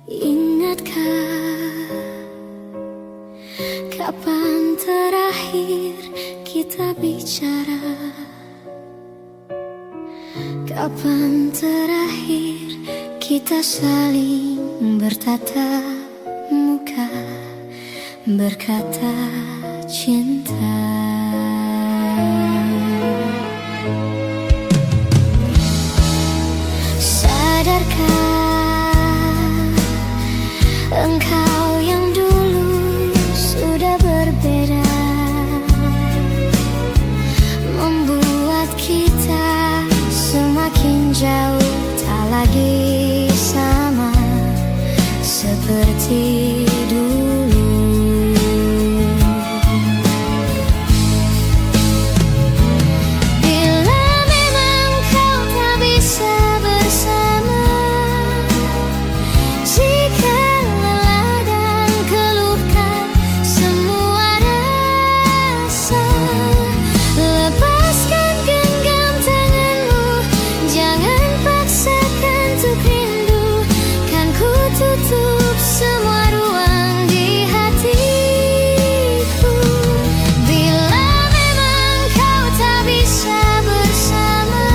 Ingatkah kapan terakhir kita bicara? Kapan terakhir kita saling bertatap muka, berkata cinta? Sadarkah engkau yang dulu sudah berbeda, membuat kita semakin jauh, tak lagi sama seperti dulu. Bila memang kau tak bisa bersama, jika lelah dan keluhkan semua rasa, lepaskan genggam tanganmu, jangan paksakan untuk rindu. Kan ku tutup semua ruang di hatiku. Bila memang kau tak bisa bersama,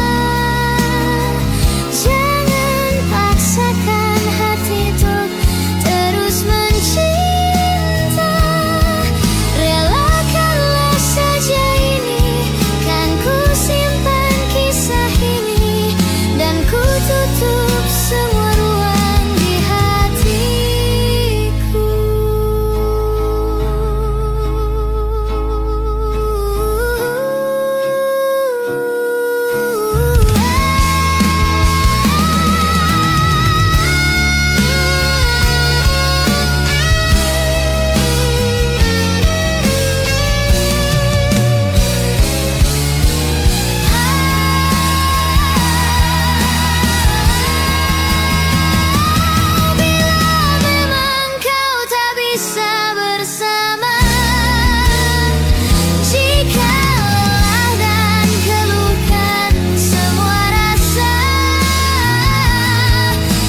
jangan paksakan hati untuk terus mencinta. Relakanlah saja ini, kan ku simpan kisah ini, dan ku tutup semua ruang di hatiku. Memang kau tak bisa bersama, jika lelah dan keluhkan semua rasa,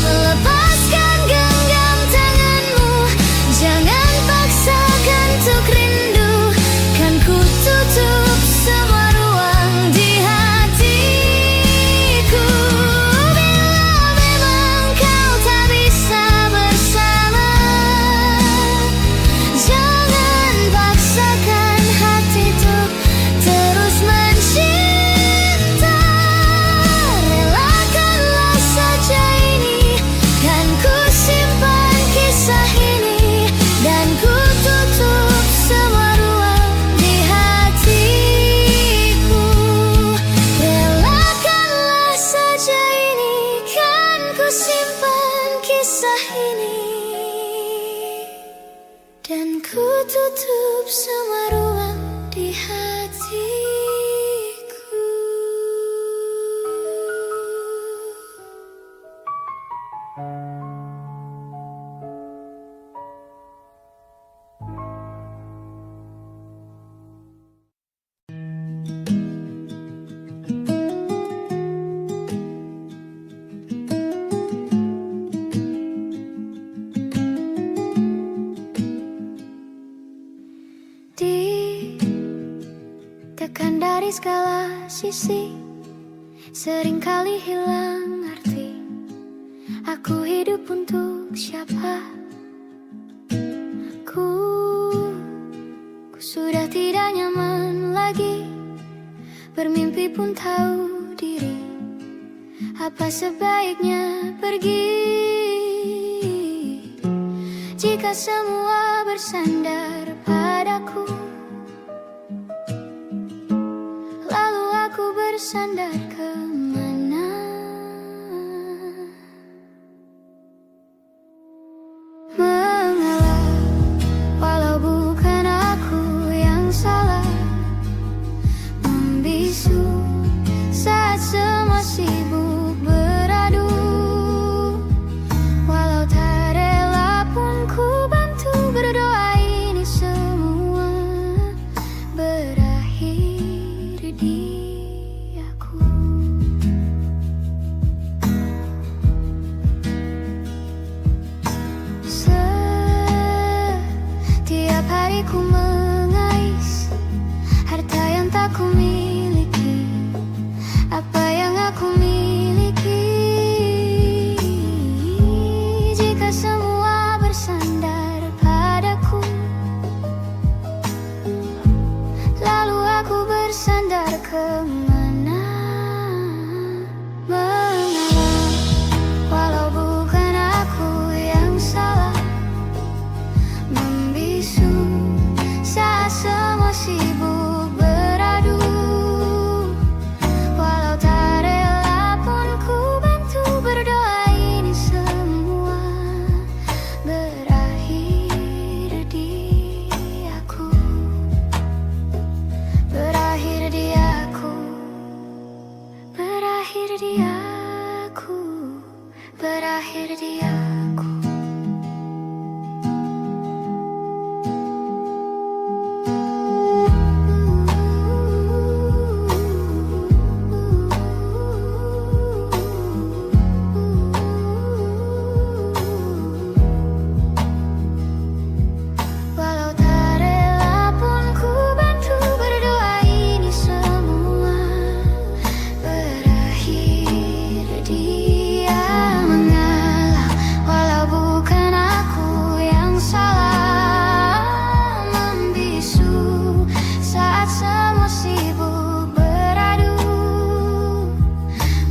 lepaskan genggam tanganmu, jangan paksakan untuk rindu. Kan ku tutup semua ruang di hatiku. Bila memang kau tak bisa bersama, jangan paksakan hati untuk terus mencinta. Relakanlah saja ini, kan ku simpan kisah ini, dan ku tutup semua ruang di hatiku. Relakanlah saja ini, kan ku simpan kisah ini, dan ku tutup semua ruang di hatiku. Ditekan dari segala sisi, seringkali hilang arti. Aku hidup untuk siapa? Ku sudah tidak nyaman lagi, bermimpi pun tahu diri. Apa sebaiknya pergi jika semua bersandar padaku? Lalu aku bersandar kemana? Mengalah, walau bukan aku yang salah, membisu saat semua sibuk beradu. Walau tak rela pun ku bantu berdoa, ini semua berakhir di aku. di aku. Walau tak rela pun ku bantu berdoa ini semua berakhir dia mengalah. Walau bukan aku yang salah membisu saat semua sibuk beradu.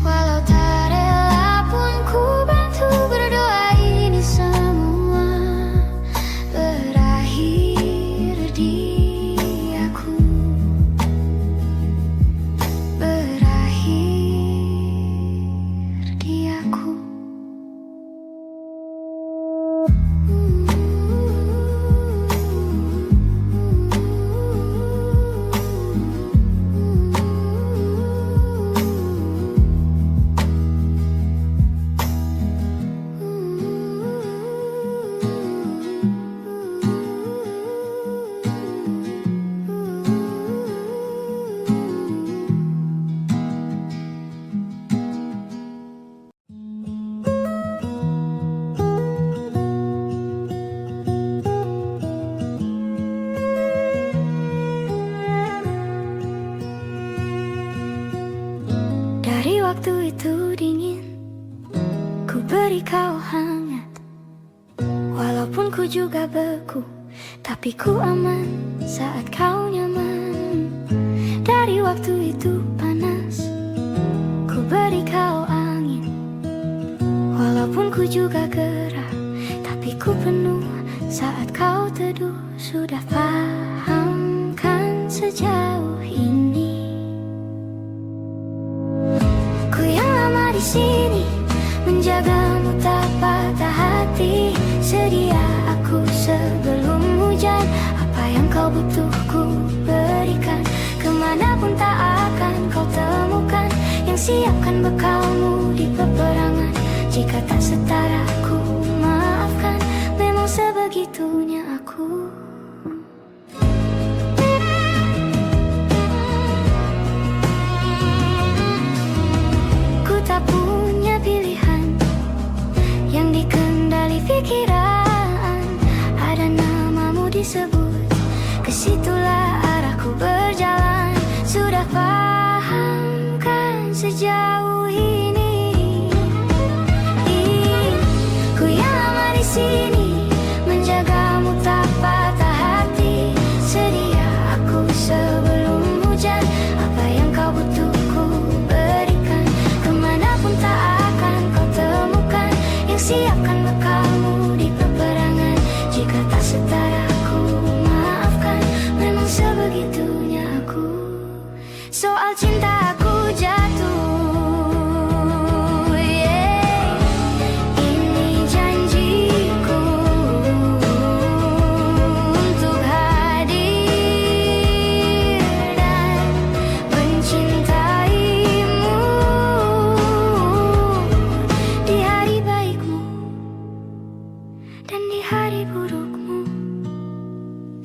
Walau tak rela pun ku bantu berdoa ini semua berakhir di aku. Berakhir di aku. Dari waktu itu dingin, ku beri kau hangat. Walaupun ku juga beku, tapi ku aman saat kau nyaman. Dari waktu itu panas, ku beri kau angin. Walaupun ku juga gerah, tapi ku penuh saat kau teduh. Sudah paham kan sejauh ini? Ku yang lama di sini menjagamu tak patah hati. Sedia aku sebelum hujan. Apa yang kau butuh ku berikan. Kemanapun tak akan kau temukan. Yang siapkan bekalmu di peperangan. Jika tak setara ku maafkan. Memang sebegitunya aku. Ku tak punya pilihan yang dikendali pikiran. Ada namamu disebut, kesitulah arahku berjalan. Sudah paham kan sejauh ini? Ku yang lama di sini menjagamu tak patah hati. Sedia aku sebelum hujan. Apa yang kau butuh ku berikan. Kemanapun tak akan kau temukan. Yang siapkan bekalmu di peperangan. Jika tak setara ku maafkan. Memang sebegitunya aku. Soal cinta aku jatuh, yeah. Ini janjiku untuk hadir dan mencintaimu di hari baikmu dan di hari burukmu.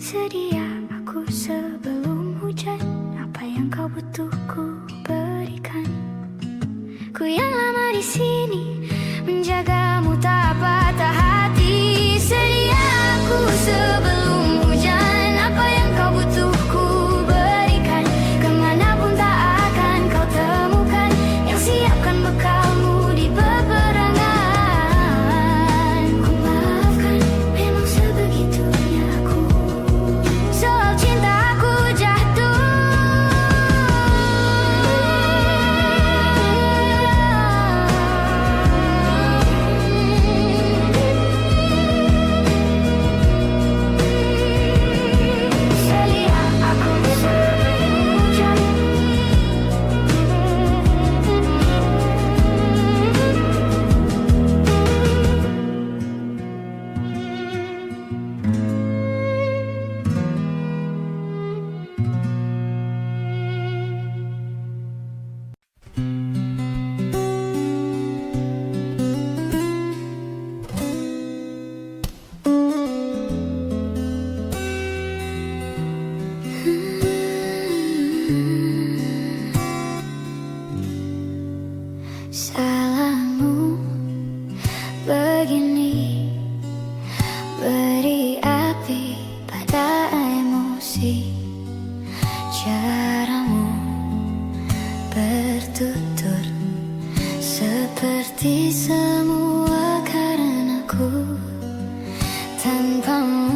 Sedia aku sebelum hujan. Apa yang kau butuh ku berikan. Ku yang lama di sini menjagamu tak patah hati. Sedia aku sebelum hujan. Apa yang kau butuh ku berikan. Kemanapun tak akan kau temukan. Yang siapkan bekalmu di peperangan. Ku maafkan, memang sebegitunya aku. Soal cinta aku jatuh. ini, beri api pada emosi. Caramu bertutur seperti semua karenaku. Tanpamu,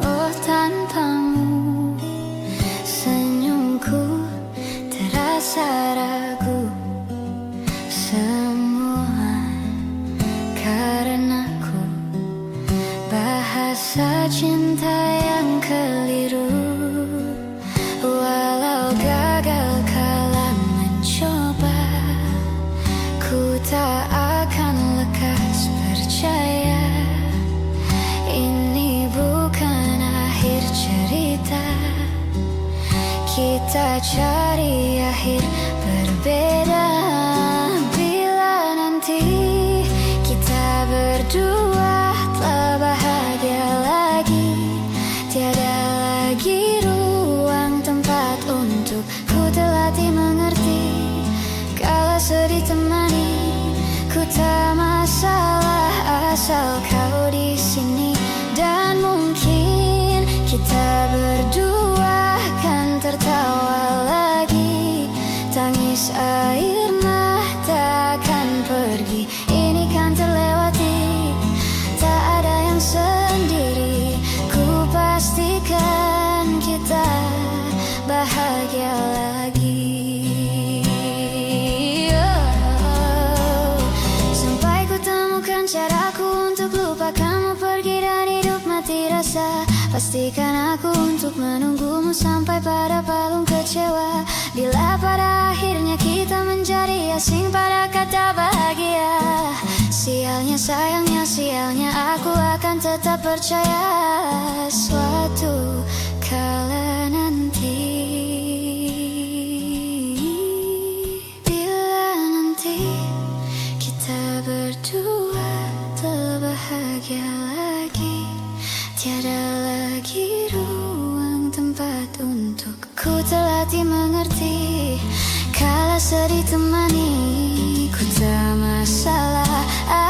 oh tanpamu, senyumku terasa ragu. Semua karenaku, bahasa cinta yang keliru. Walau gagal kala mencoba, ku tak akan lekas percaya. Ini bukan akhir cerita, kita cari akhir berbeda. Bila nanti kita berdua telah bahagia lagi, tiada lagi ruang tempat untuk ku terlatih mengerti. Kala sedih temani, ku tak masalah asal kau di sini. Dan mungkin kita berdua kan tertawa lagi, tangis air mata akan pergi. Ini kan terlewati, tak ada yang sendiri. Ku pastikan kita bahagia lagi. Sampai ku temukan caraku untuk lupakanmu pergi dan hidup mati rasa. Pastikan aku untuk menunggumu sampai pada palung kecewa. Bila pada akhirnya kita menjadi asing pada kata bahagia, sialnya sayangnya sialnya aku akan tetap percaya. Suatu kala nanti, bila nanti kita berdua telah bahagia lagi, tiada lagi ruang tempat untuk ku terlatih mengerti. Kala sedih temani, ku tak masalah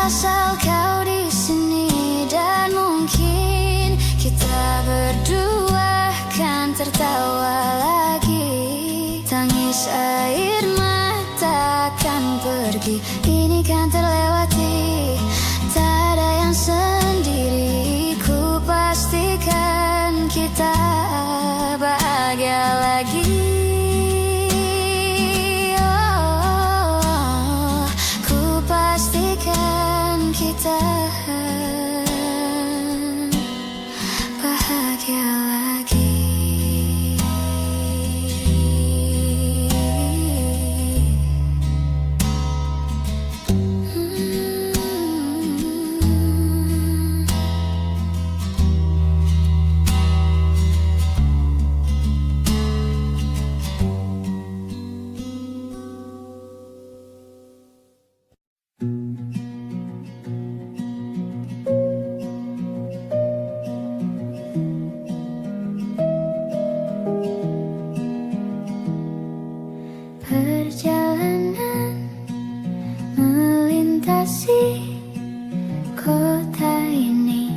asal kau di sini. Dan mungkin kita berdua kan tertawa lagi, tangis air mata akan pergi. Ini kan terlewati, tak ada yang sendiri. Ku pastikan kita bahagia lagi. Oh, ku pastikan kita bahagia lagi. Perjalanan melintasi kota ini,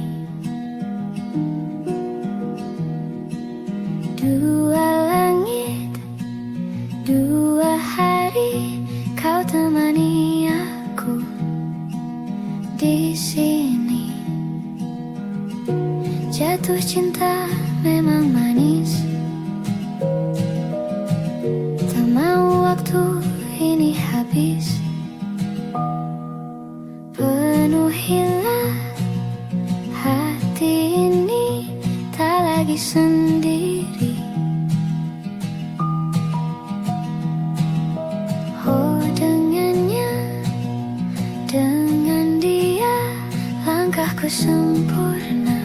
dua langit, dua hari, kau temani aku di sini. Jatuh cinta memang manis, tak mau waktu ini habis. Penuhilah hati ini, tak lagi sendiri. Oh dengannya, dengan dia langkahku sempurna.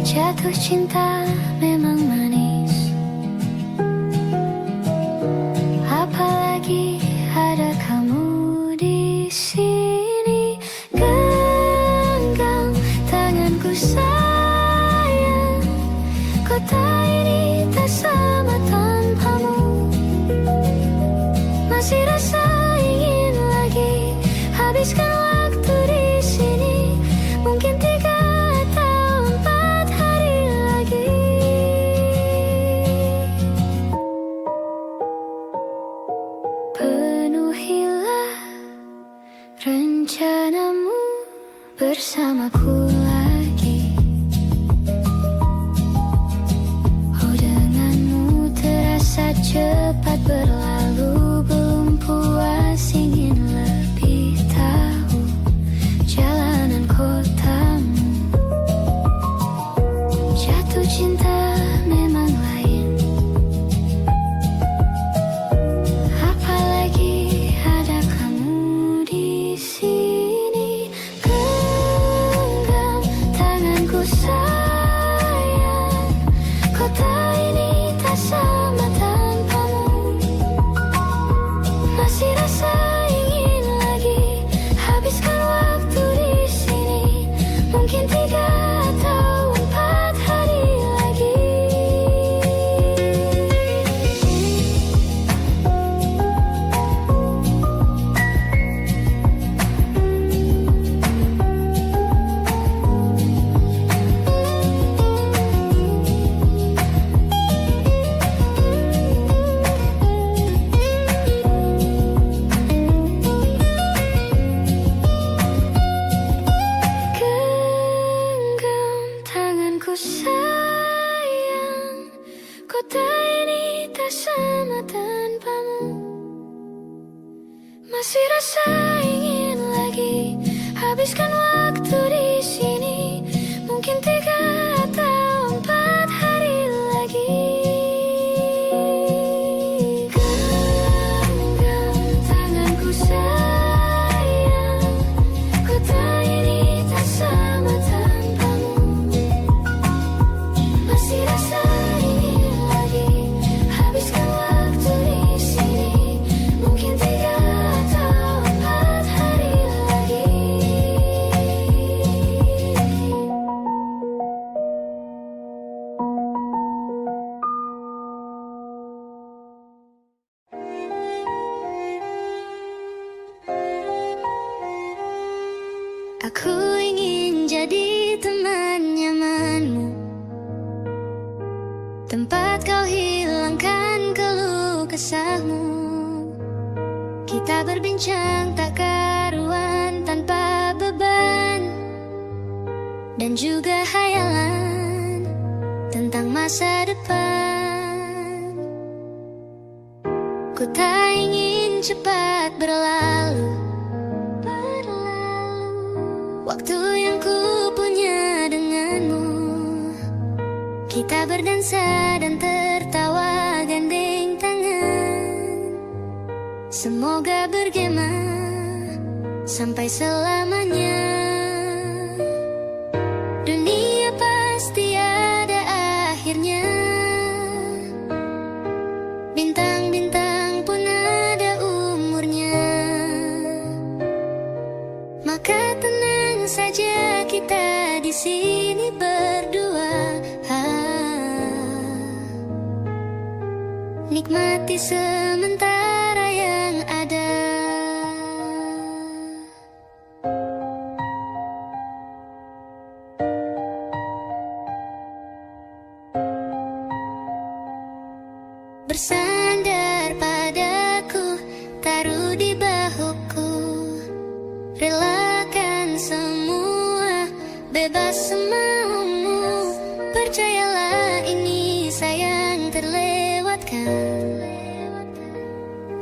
Jatuh cinta memang manis, apalagi ada kamu di sini. Genggam tanganku sayang, kota ini tak sama tanpamu. Masih rasa habiskan waktu di sini, mungkin 3 atau 4 hari lagi. Penuhilah rencanamu bersamaku lagi. Oh, denganmu terasa cepat berlalu, belum puas ingin lebih tahu jalanan kotamu. Jatuh cinta memang lain, apalagi ada kamu di sini. Genggam tanganku sayang, kota ini tak sama tanpamu. Masih rasa ingin lagi habiskan waktu di sini, mungkin 3 atau 4 hari lagi. Genggam tanganku sayang, kota ini tak sama tanpamu. Masih rasa ingin lagi habiskan waktu di sini, mungkin 3 atau 4 hari lagi. Genggam tanganku sayang, kota ini tak sama tanpamu. Masih rasa ingin lagi habiskan waktu di sini, mungkin 3 atau 4 hari lagi. Aku ingin jadi teman nyamanmu, tempat kau hilangkan keluh kesahmu. Kita berbincang tak karuan tanpa beban, dan juga hayalan tentang masa depan. Ku tak ingin cepat berlalu, waktu yang ku punya denganmu. Kita berdansa dan tertawa gandeng tangan, semoga bergema sampai selamanya. Dunia pasti ada akhirnya, bintang-bintang pun ada umurnya. Maka tenang saja kita di sini berdua, nikmati sementara yang ada. Bersandar padaku, taruh di bahuku, relakan semua, bebas semaumu. Percayalah ini sayang terlewatkan.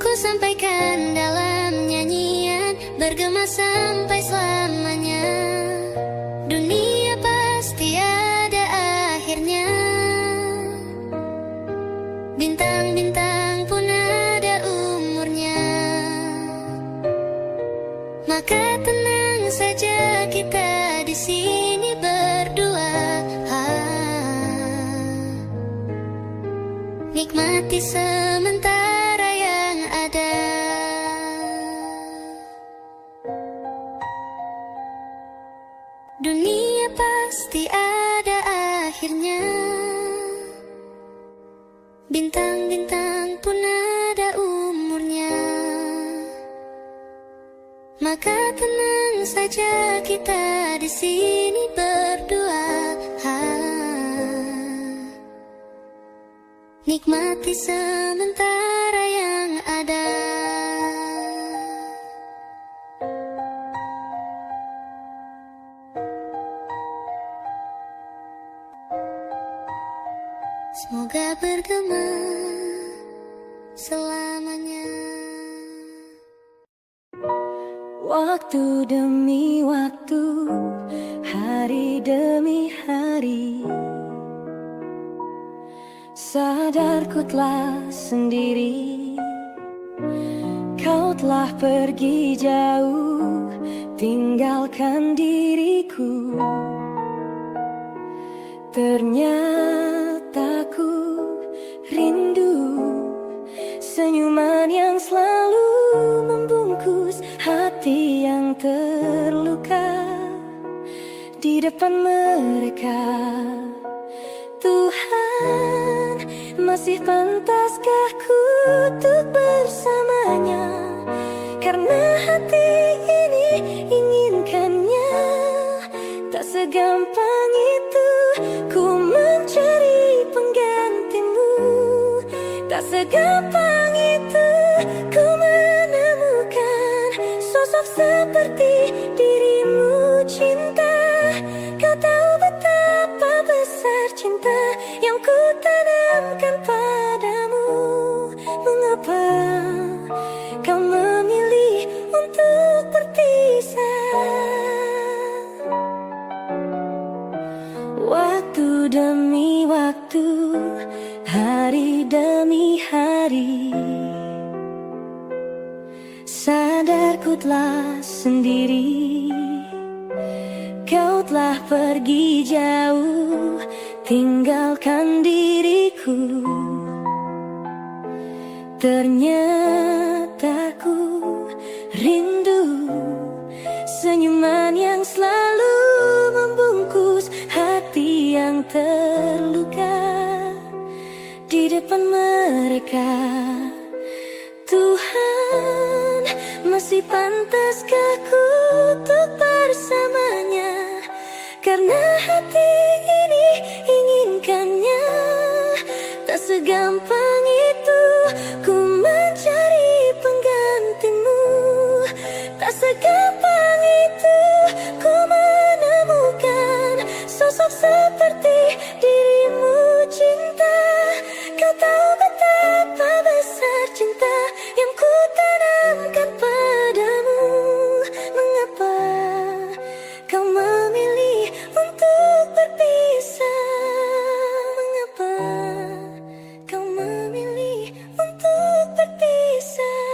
Ku sampaikan dalam nyanyian, bergema sampai selamanya. Dunia pasti ada akhirnya, bintang-bintang pun ada umurnya. Maka tenang saja kita di sini berdua, nikmati sementara yang ada. Dunia pasti ada akhirnya, bintang-bintang pun ada umurnya. Maka tenang saja kita di sini berdua. Nikmati sementara yang ada. Semoga bergema selamanya. Waktu demi waktu, hari demi hari, sadarku telah sendiri. Kau telah pergi jauh, tinggalkan diriku. Ternyata ku rindu senyuman yang selalu membungkus hati yang terluka di depan mereka. Tuhan, masih pantaskah ku untuk bersamanya? Karena hati ini inginkannya. Tak segampang itu ku mencari penggantimu. Tak segampang itu ku menemukan sosok seperti dirimu, cinta. Kau tahu betapa besar cinta yang ku tanamkan padamu. Mengapa kau memilih untuk berpisah? Waktu demi waktu, hari demi hari, sadarku telah sendiri. Kau telah pergi jauh, tinggalkan diriku. Ternyata ku rindu senyuman yang selalu membungkus hati yang terluka di depan mereka. Tuhan, masih pantaskah ku untuk bersamanya? Karena hati ini inginkannya. Tak segampang itu ku mencari penggantimu. Tak segampang itu ku menemukan sosok seperti dirimu, cinta. Kau tahu betapa besar cinta yang ku tanamkan padamu. Mengapa kau memilih untuk berpisah? Mengapa kau memilih untuk berpisah?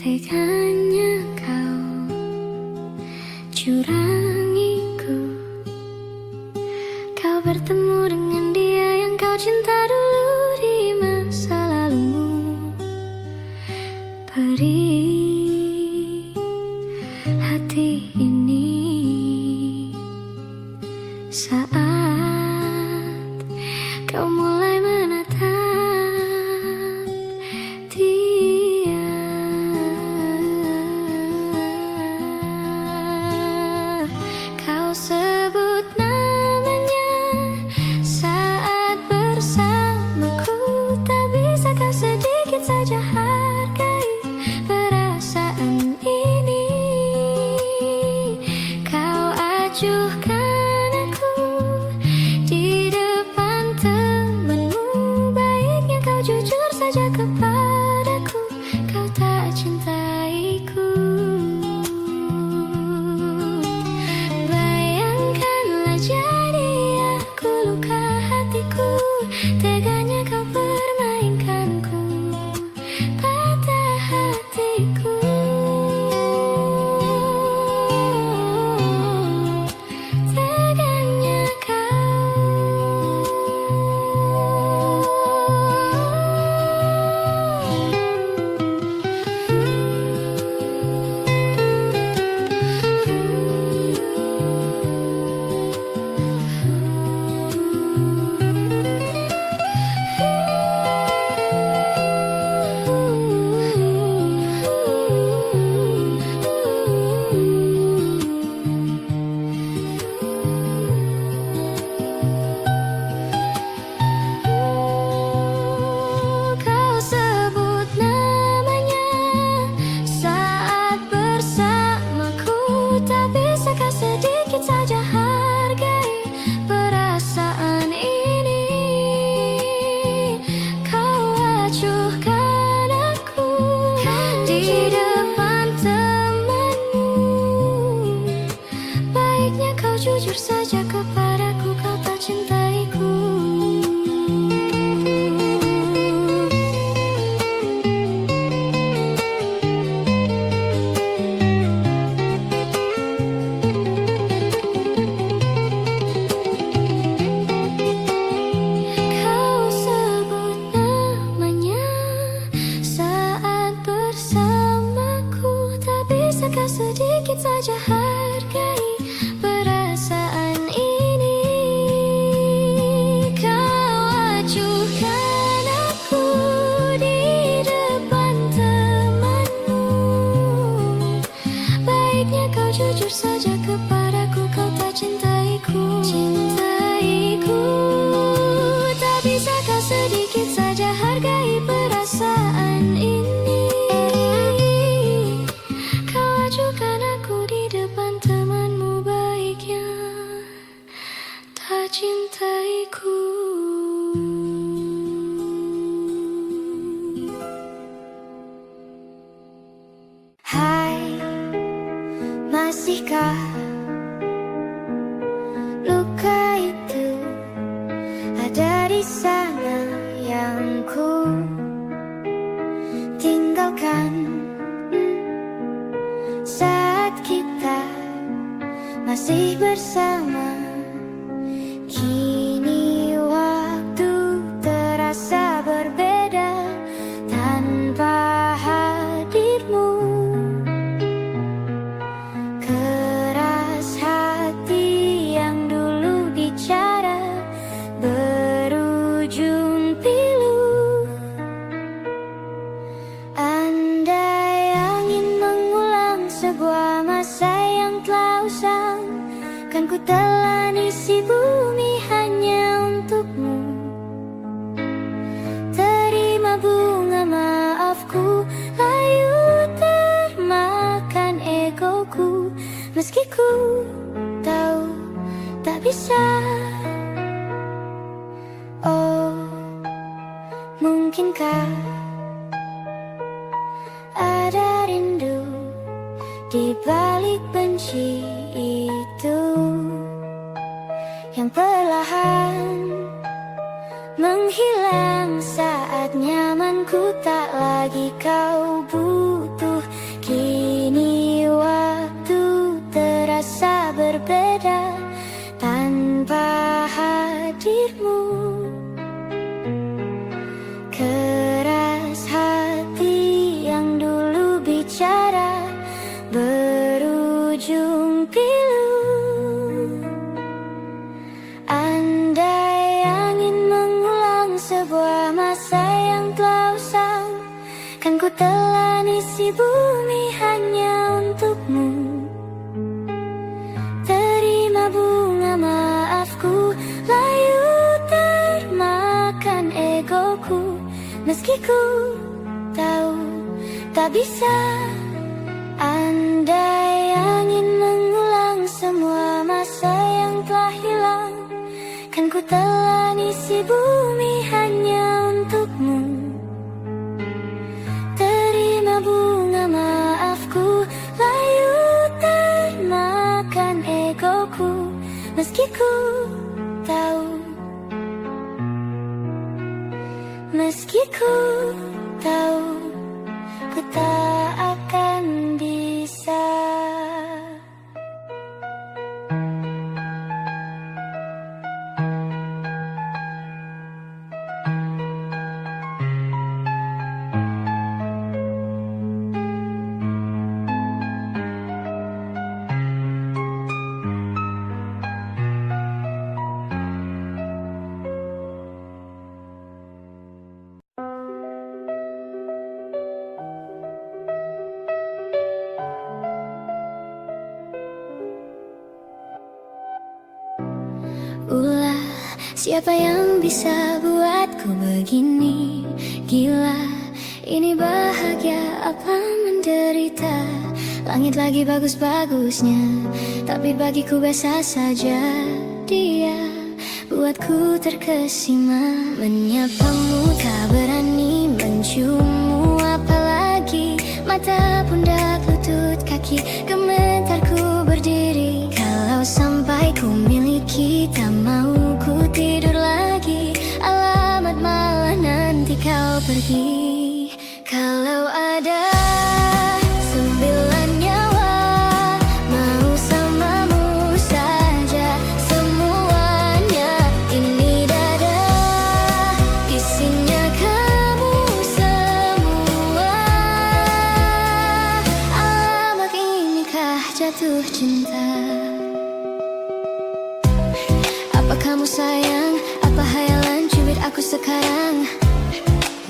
Teganya kau curangiku. Kau bertemu dengan dia yang kau cinta dulu di masa lalumu. Perih hati ini saat kau mulai menatap dia. Kau sebut namanya saat bersamaku. Tak bisa kau sedikit saja hargai perasaan ini. Kau acuhkan aku di depan temanmu. Baiknya kau jujur saja kepadaku. di depan temanmu. Baiknya kau jujur saja kepadaku, kau tak cintaiku. Kau sebut namanya saat bersamaku, tak bisakah sedikit saja hargai perasaan ini? Kau acuhkan aku di depan temanmu. Baiknya kau jujur saja kepadaku, kau tak cintaiku. Tak bisakah sedikit saja hargai perasaan ini? Kau acuhkan aku di depan temanmu. Baiknya tak cintaiku. Hai, masihkah luka itu ada di sana yang ku tinggalkan saat kita masih bersama? Kini waktu terasa berbeda tanpa hadirmu. Keras hati yang dulu bicara berujung pilu. Andai angin mengulang sebuah masa yang telah usang, kan ku telan isi bumi hanya untukmu. Terima bunga maafku, layu termakan egoku. Meski ku tahu tak bisa. Oh, mungkinkah ada rindu di balik benci itu yang perlahan menghilang saat nyamanku tak lagi kau butuh. Kini waktu terasa berbeda tanpa hadirmu. Keras hati yang dulu bicara berujung pilu. Andai angin mengulang sebuah masa yang telah usang, kan ku telan isi bumi hanya untukmu. Terima bunga maafku, layu termakan egoku. Meski ku tahu tak bisa. Andai angin mengulang semua masa yang telah hilang, kan ku telan isi bumi hanya untukmu. Terima bunga maafku, layu termakan egoku. Meski ku tahu, meski ku tahu, ku tak akan bisa. Ulah, siapa yang bisa buatku begini? Gila, ini bahagia apa menderita? Langit lagi bagus-bagusnya, tapi bagiku biasa saja. Dia buatku terkesima. Menyapamu tak berani, menciummu apalagi Mata, pundak, lutut, kaki, gemetar ku berdiri. Kalau sampai ku miliki, tak mau ku tidur lagi. Alamat malah nanti kau pergi. Kalau ada 9 nyawa, mau samamu saja semuanya. Ini dada, isinya kamu semua. Alamak inikah jatuh cinta? Apa kamu sayang? Apa hayalan cubit aku sekarang?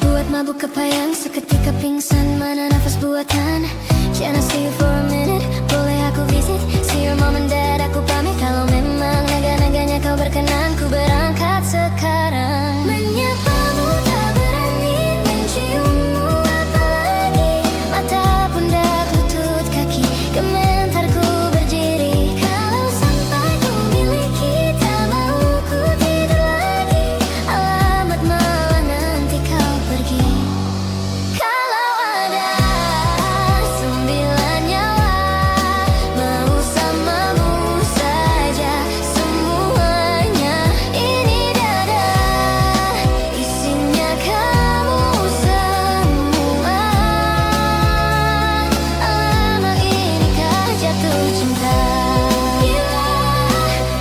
Buat mabuk kepayang, seketika pingsan, mana nafas buatan. Can I stay for a minute? Boleh aku visit? See your mom and dad, aku pamit. Kalau memang naga-naganya kau berkenan, ku berangkat sekarang. Menyapamu tak berani, menciummu apalagi. Mata, pundak, lutut, kaki, gemetar ku berdiri. Kalau sampai ku miliki, tak mau ku tidur lagi. Alamat malah nanti kau pergi. Kalau ada 9 nyawa, mau samamu saja semuanya. Ini dada, isinya kamu semua. Alamak inikah jatuh cinta? Bila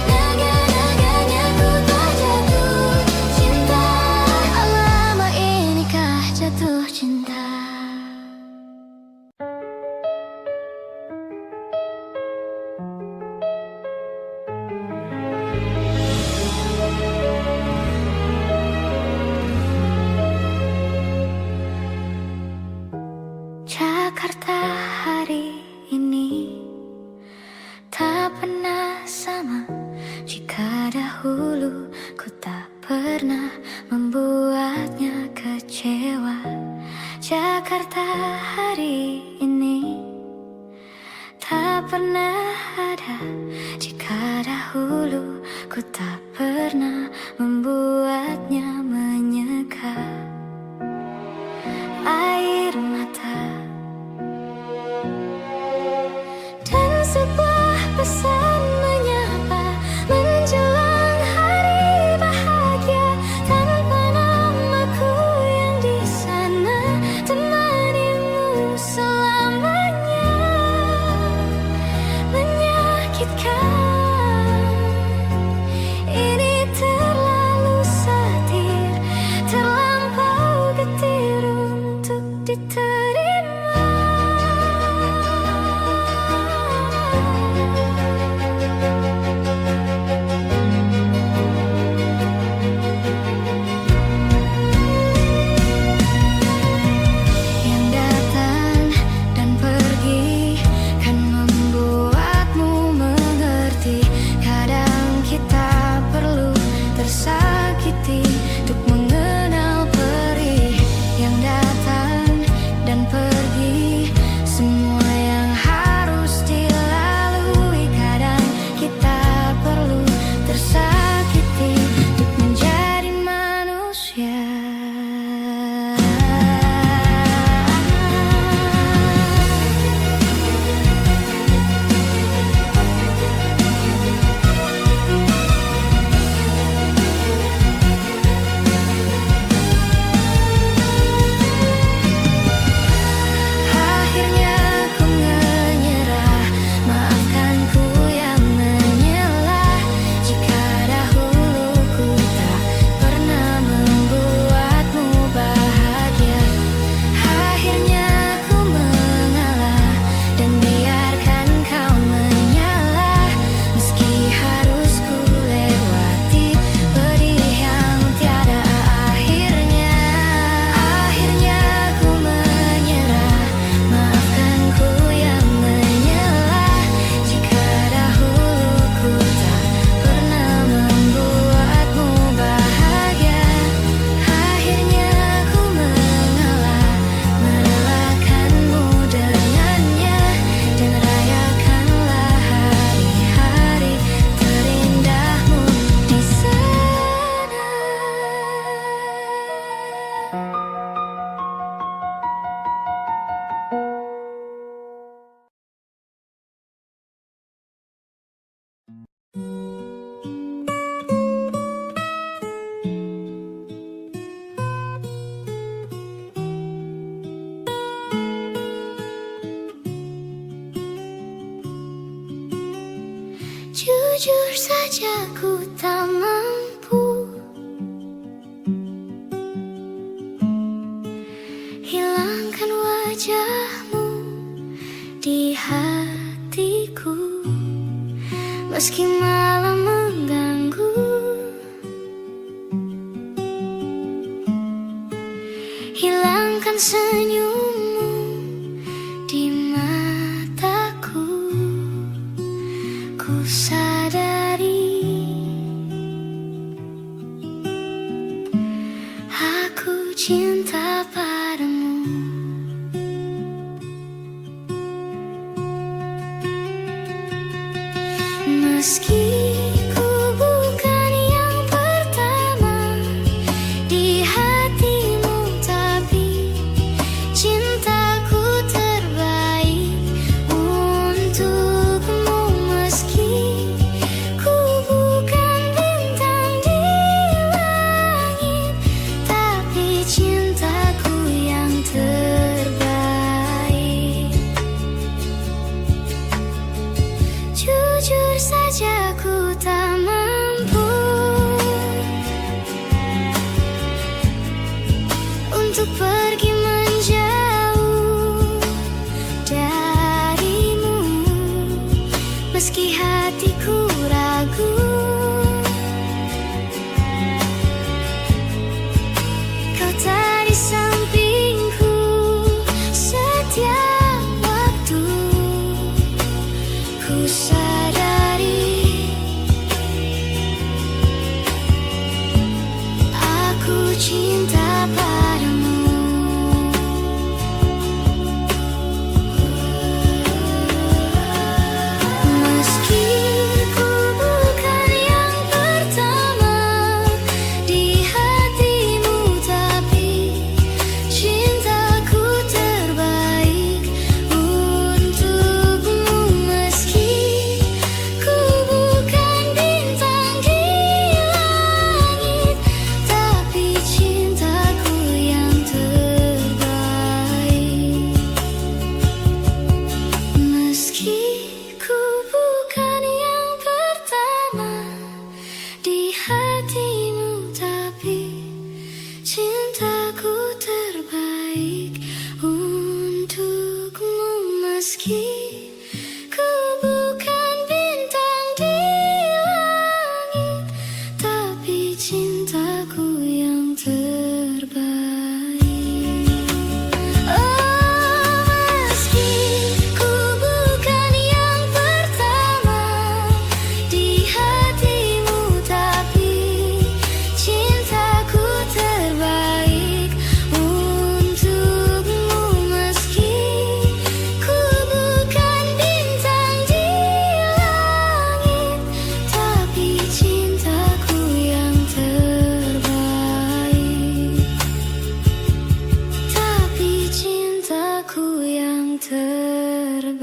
naga-naganya ku tak jatuh cinta. Alamak inikah jatuh cinta? Jakarta hari ini tak pernah sama. Jika dahulu ku tak pernah membuatnya kecewa. Jakarta hari ini tak pernah ada. Jika dahulu ku tak pernah membuatnya menyeka. Air mata dan sebuah pesan menyapa menjelang hari bahagia. Tanpa namaku yang di sana, temanimu selamanya. Menyakitkan, ini terlalu satir, terlampau getir untuk diterima. Yang datang dan pergi kan membuatmu mengerti. Kadang kita perlu tersakiti untuk mengenal perih. Yang datang dan Jujur saja ku tak mampu hilangkan wajahmu di hatiku, meski malam mengganggu. Hilangkan senyummu di mataku. Ku sadari aku cinta padamu. Meski ku bukan yang pertama di hatimu, tapi cintaku terbaik untukmu. Meski ku bukan bintang di langit, tapi cintaku yang terbaik. Jujur saja ku tak mampu untuk pergi menjauh darimu, meski hatiku ragu. Kau tak di sampingku setiap waktu. Ku sadari aku cinta padamu. Meski ku bukan yang pertama di hatimu, tapi cintaku terbaik untukmu. Meski ku bukan bintang di langit, tapi cintaku yang terbaik. Meski ku bukan yang pertama di hatimu, tapi cintaku terbaik untukmu. Meski ku bukan bintang di langit, tapi cintaku yang terbaik. Oh, meski ku bukan yang pertama di hatimu, tapi cintaku terbaik untukmu. Meski ku bukan bintang di langit, tapi cintaku yang terbaik. Tapi cintaku yang terbaik.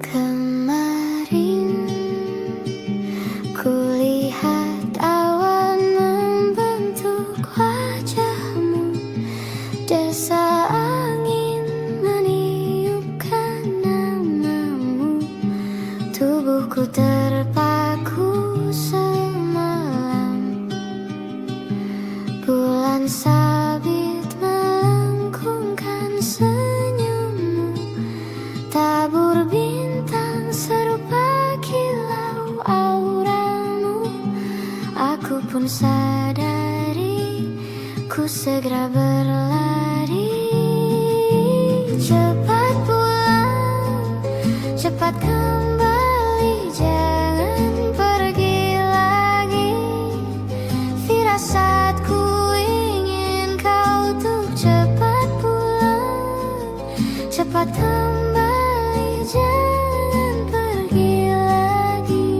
Kemarin kulihat awan membentuk wajahmu, desa angin meniupkan namamu. Tubuhku terpaku semalam, bulan sabit melengkungkan senyummu. Tabur bintang serupa kilau auramu. Aku pun sadari, ku segera berlari. Cepat pulang, cepat kembali, jangan pergi lagi. Firasatku ingin kau untuk cepat pulang, cepat kembali, jangan pergi lagi.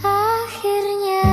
Akhirnya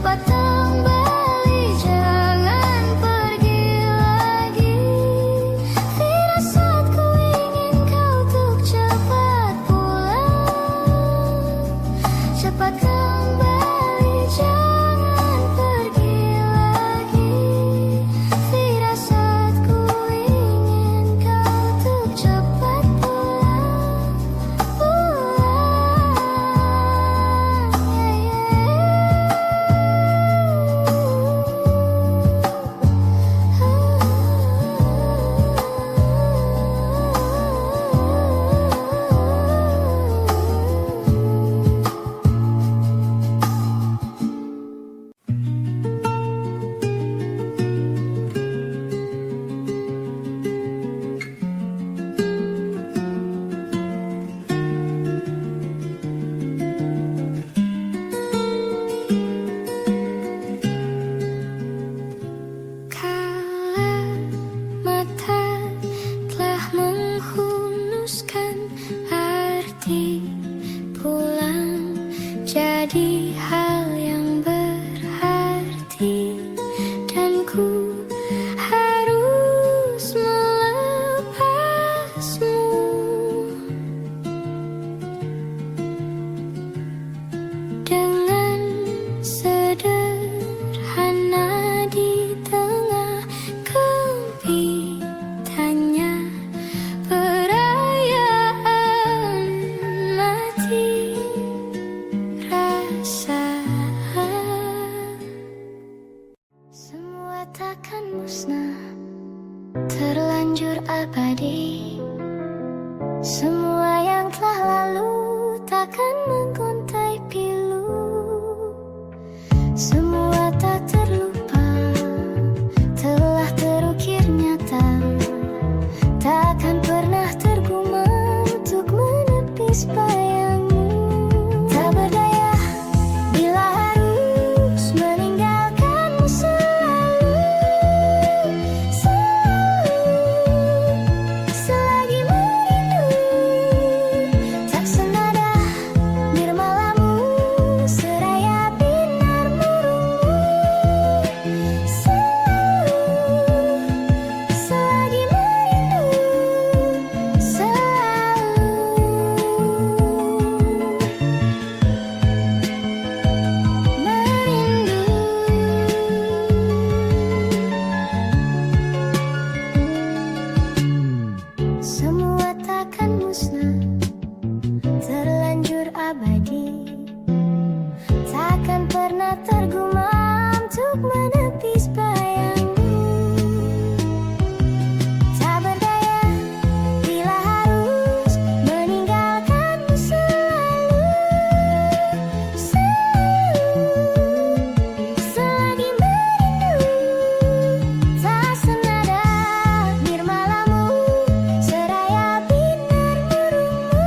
cepat kembali, jangan pergi lagi. Firasatku ingin kau untuk cepat pulang. Cepat kembali, jangan pergi lagi. Firasatku ingin kau untuk cepat pulang. Kala mata telah menghunuskan, arti pulang jadi hal yang berarti, dan ku harus melepasmu. Dengan sederhana di tengah kempitannya perayaan mati rasa. Semua takkan musnah, terlanjur abadi. Semua yang telah lalu takkan menggontai pilu. Semua tak terlupa, telah terukir nyata, takkan pernah tergumam untuk menepis bayangmu. Tak berdaya bila harus meninggalkanmu selalu, selagi merindu. Tak senada nirmalamu seraya binar murungmu. Selagi merindu, semua takkan musnah, terlanjur abadi, takkan pernah tergumam untuk menepis bayangmu. Tak berdaya bila harus meninggalkanmu selalu, selagi merindu. Tak senada nirmalamu seraya binar murungmu.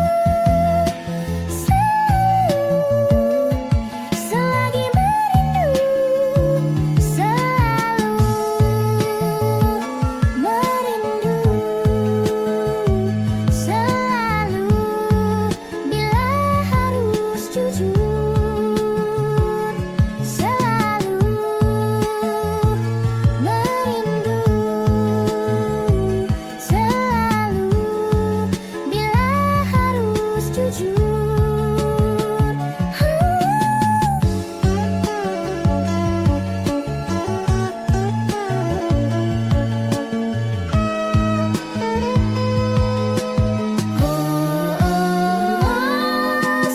Selagi merindu, selalu merindu, selalu bila harus jujur, selalu merindu, selalu bila harus jujur.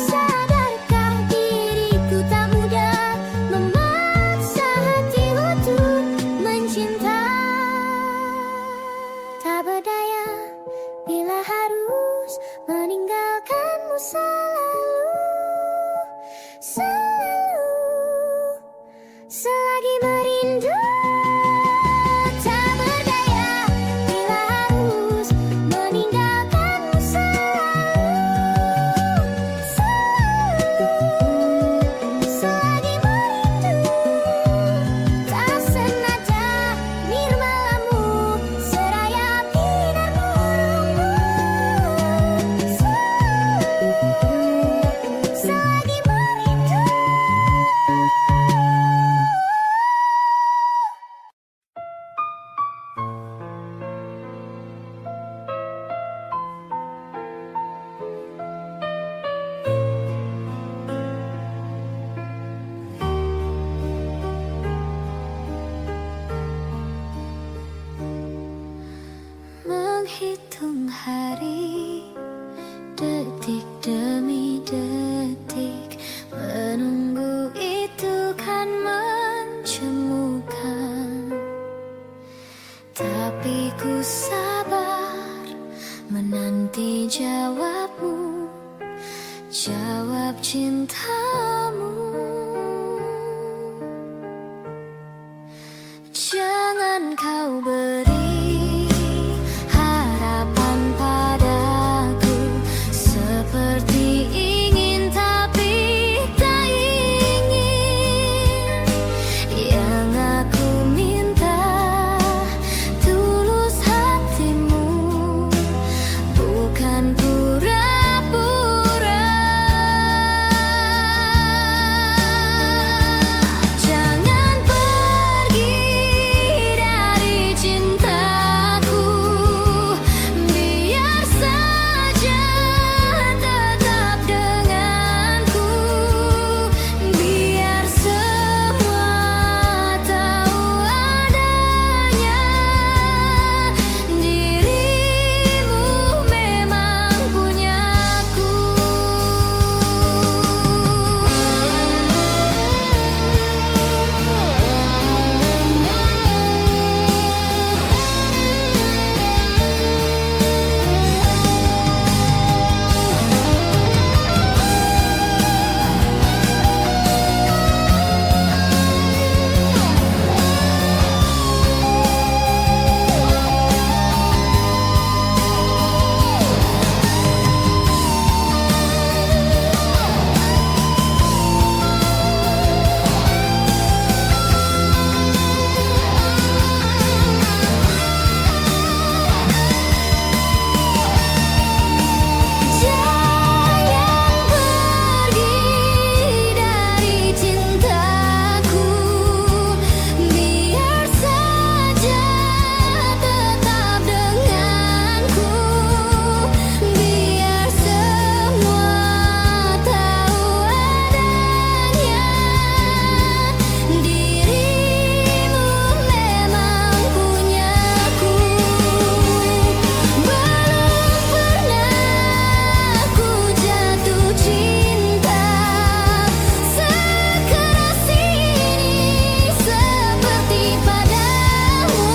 Sadarkah diriku tak mudah memaksa hati untuk mencinta. Tak berdaya bila harus meninggalkanmu selalu, selagi merindu. Tak berdaya bila harus meninggalkanmu selalu, selagi merindu. Tak senada nirmalamu seraya binar murungmu. Selagi merindu. hari, detik demi detik, menunggu itu kan mencemukan. Tapi ku sabar menanti jawabmu, jawab cintamu. Jangan kau beri harapan padaku, seperti ingin tapi tak ingin. Yang aku minta tulus hatimu, bukan pura-pura. Jangan pergi dari cintaku, biar saja tetap denganku, biar semua tahu adanya dirimu memang punyaku. Jangan pergi dari cintaku, biar saja tetap denganku, biar semua tahu adanya dirimu memang punyaku. Belum pernah ku jatuh cinta sekeras ini seperti padamu.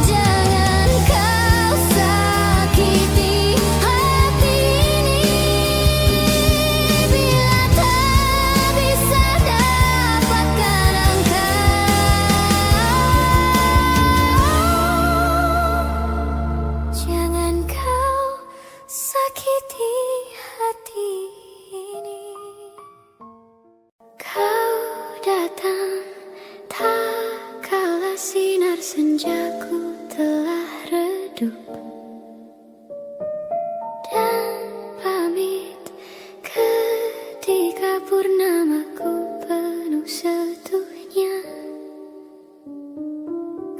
Jangan kau sakiti hati ini, bila tak bisa dapatkan engkau. Jangan kau sakiti hati ini. Kau datang tak kala sinar senjaku telah redup, dan pamit ketika purnamaku penuh setuhnya.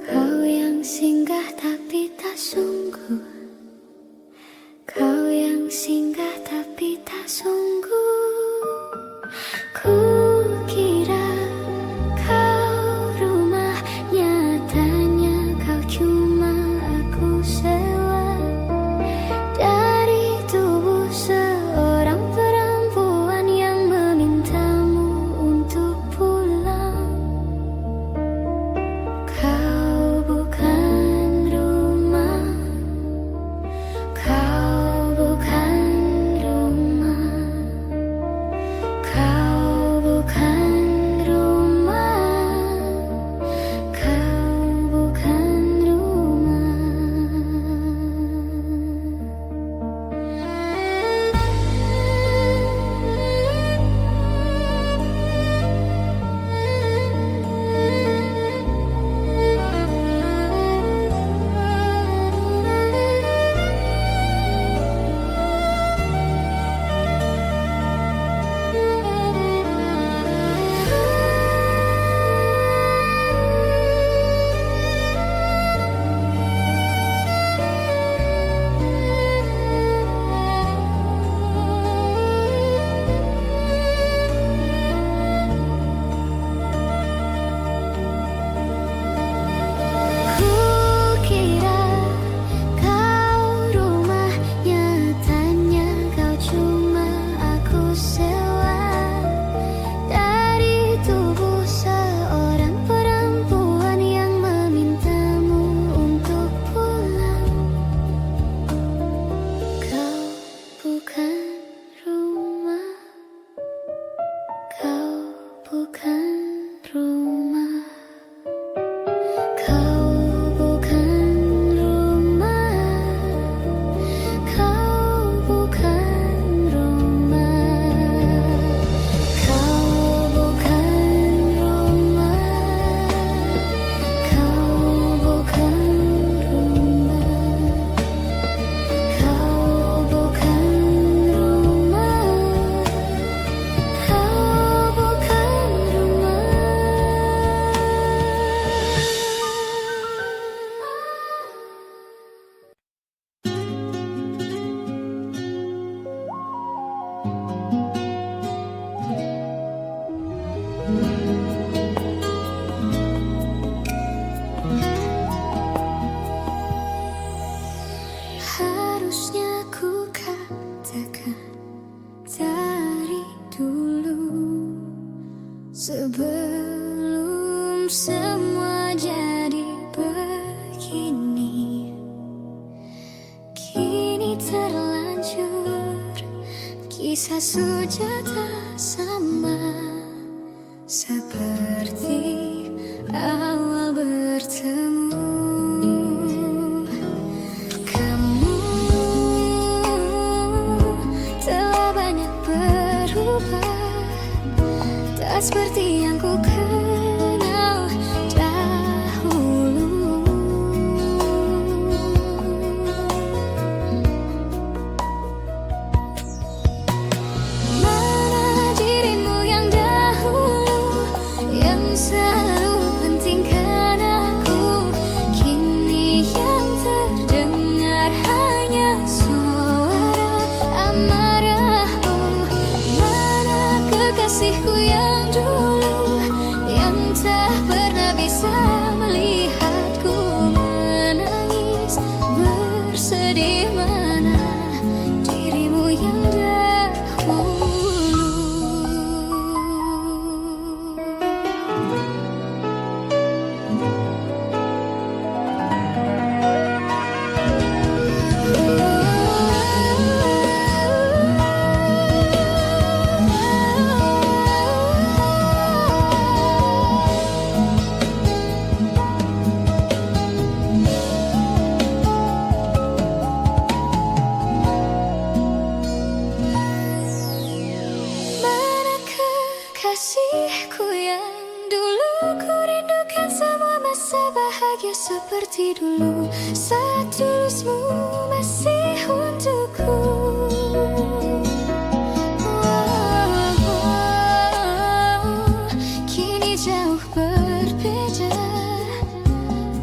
Kau yang singgah tapi tak sungguh, kau yang singgah tapi tak sungguh. Ku kira kau rumah, nyatanya kau cuma aku sewa dari tubuh seorang perempuan yang memintamu untuk pulang. Kau bukan rumah, Sebelum semua jadi begini, kini terlanjur kisah Sujata sama seperti awal bertemu. Kamu telah banyak berubah, tak seperti yang ku kenal dahulu. Mana dirimu yang dahulu, yang selalu pentingkan aku, kini yang terdengar hanya suara amarahmu. Mana kekasihku yang dulu, yang tak pernah bisa melihatku menangis bersedih. Mana dirimu yang dahulu. Mana kekasihku yang dulu, ku rindukan semua masa bahagia seperti dulu, saat tulusmu masih untukku. Kini jauh berbeda,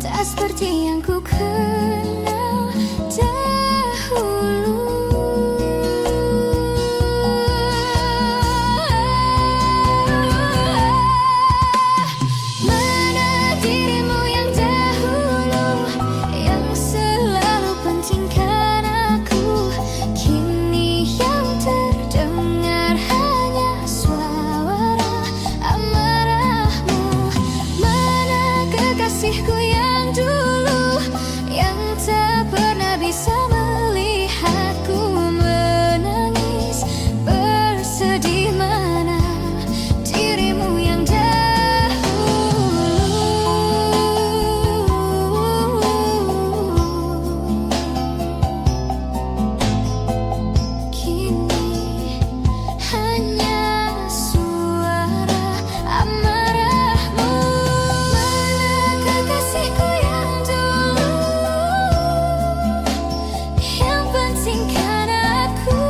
tak seperti yang ku kenal dahulu. Mana dirimu yang dahulu, yang selalu pentingkan aku, kini yang terdengar hanya suara amarahmu. Mana kekasihku yang dulu, yang tak pernah bisa melihatku menangis bersedih. Mana dirimu yang dahulu, kini hanya suara amarahmu. Mana kekasihku yang dulu, yang pentingkan aku,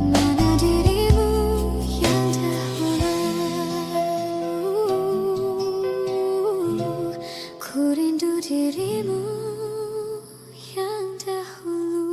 mana dirimu yang dahulu. Ku rindu dirimu yang dahulu.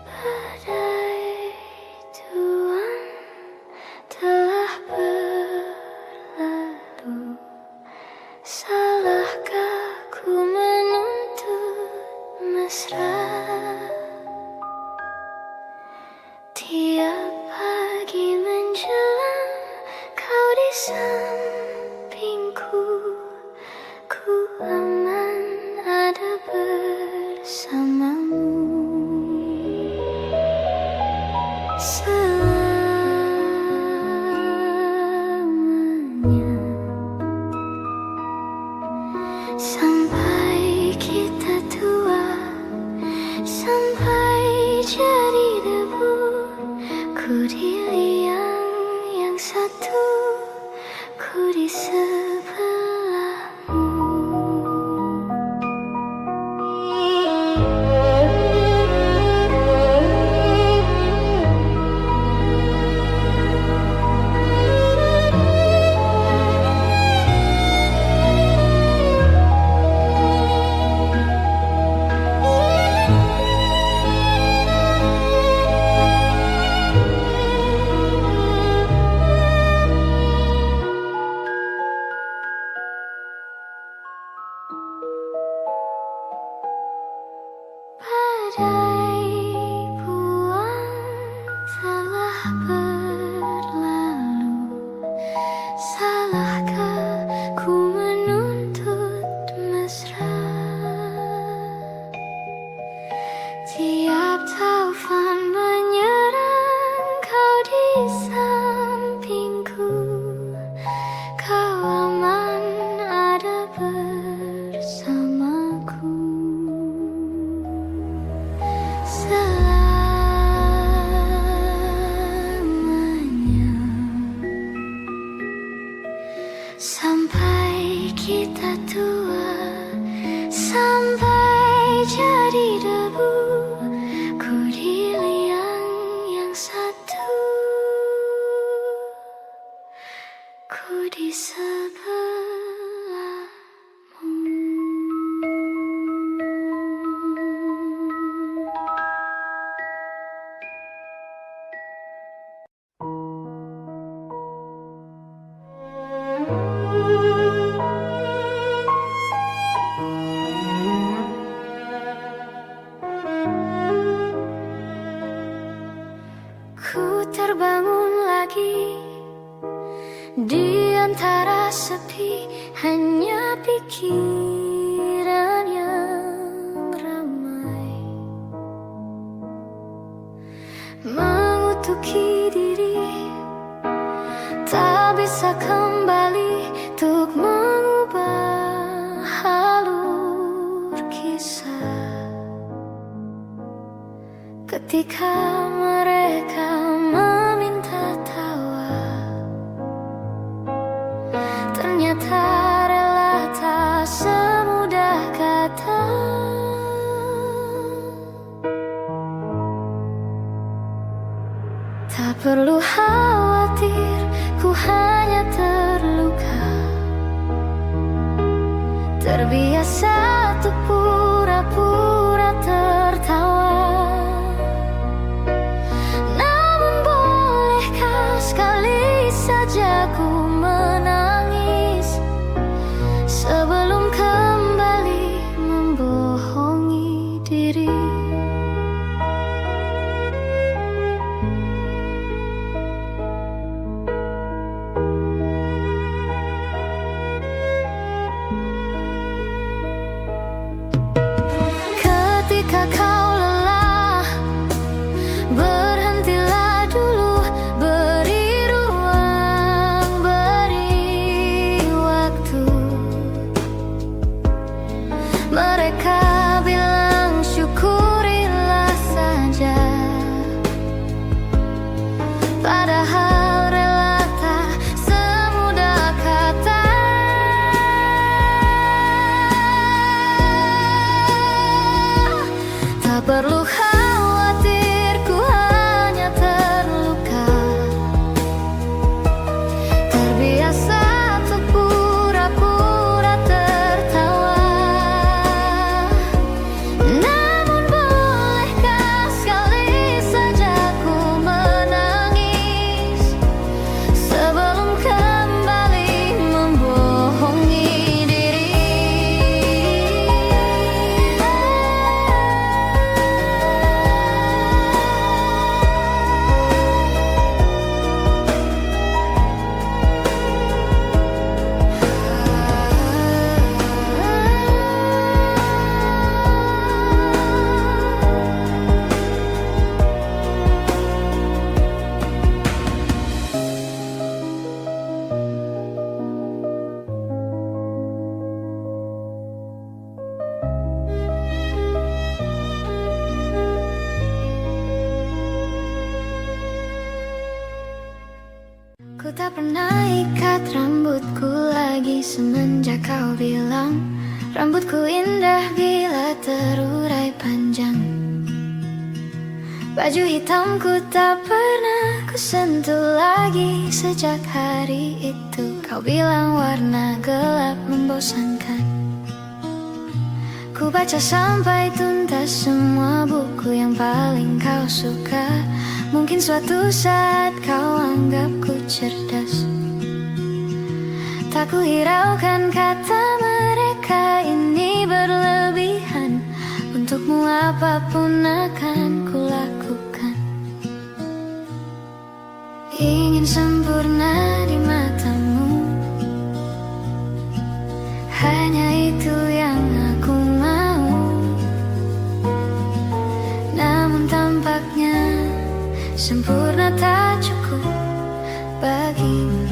Badai tuan telah berlalu, salahkah ku menuntut mesra? Tiap pagi menjelang kau di sampingku, ku aman ada bersamamu. Selamanya, sampai kita tua, sampai jadi debu, ku di liang yang satu, ku di sebelahmu. badai buang telah berlalu. Salahkah ku menuntut mesra? Tiap taufan menyerang, kau di sampingku. Kau aman ada bersamaku. Selamanya, sampai kita tua, sampai jadi debu, ku di liang yang satu, ku di sebelahmu. Ku terbangun lagi di antara sepi, hanya pikiran yang ramai mengutuki diri, tak bisa kembali untuk mengubah alur kisah. Ketika mereka meminta tawa, ternyata rela tak semudah kata. Tak perlu khawatir, ku hanya terluka, terbiasa untuk pura-pura tertawa. Namun bolehkah sekali saja ku menangis sebelum kembali membohongi diri. Ketika kau lelah, berhentilah dulu, beri ruang, beri waktu. Mereka bilang syukurilah saja, padahal rela tak semudah kata. Tak perlu khawatir, ku hanya terluka, terbiasa untuk pura-pura tertawa. Namun bolehkah sekali saja ku menangis sebelum kembali membohongi diri. Ku tak pernah ikat rambutku lagi semenjak kau bilang rambutku indah bila terurai panjang. Baju hitamku tak pernah ku sentuh lagi sejak hari itu. Kau bilang warna gelap membosankan. Ku baca sampai tuntas semua buku yang paling kau suka. Mungkin suatu saat kau anggapku cerdas. Tak ku hiraukan kata mereka ini berlebihan untuk Untukmu apapun akan kulakukan. Ingin sempurna di matamu, hanya itu yang aku mau. Namun tampaknya sempurna tak cukup bagimu.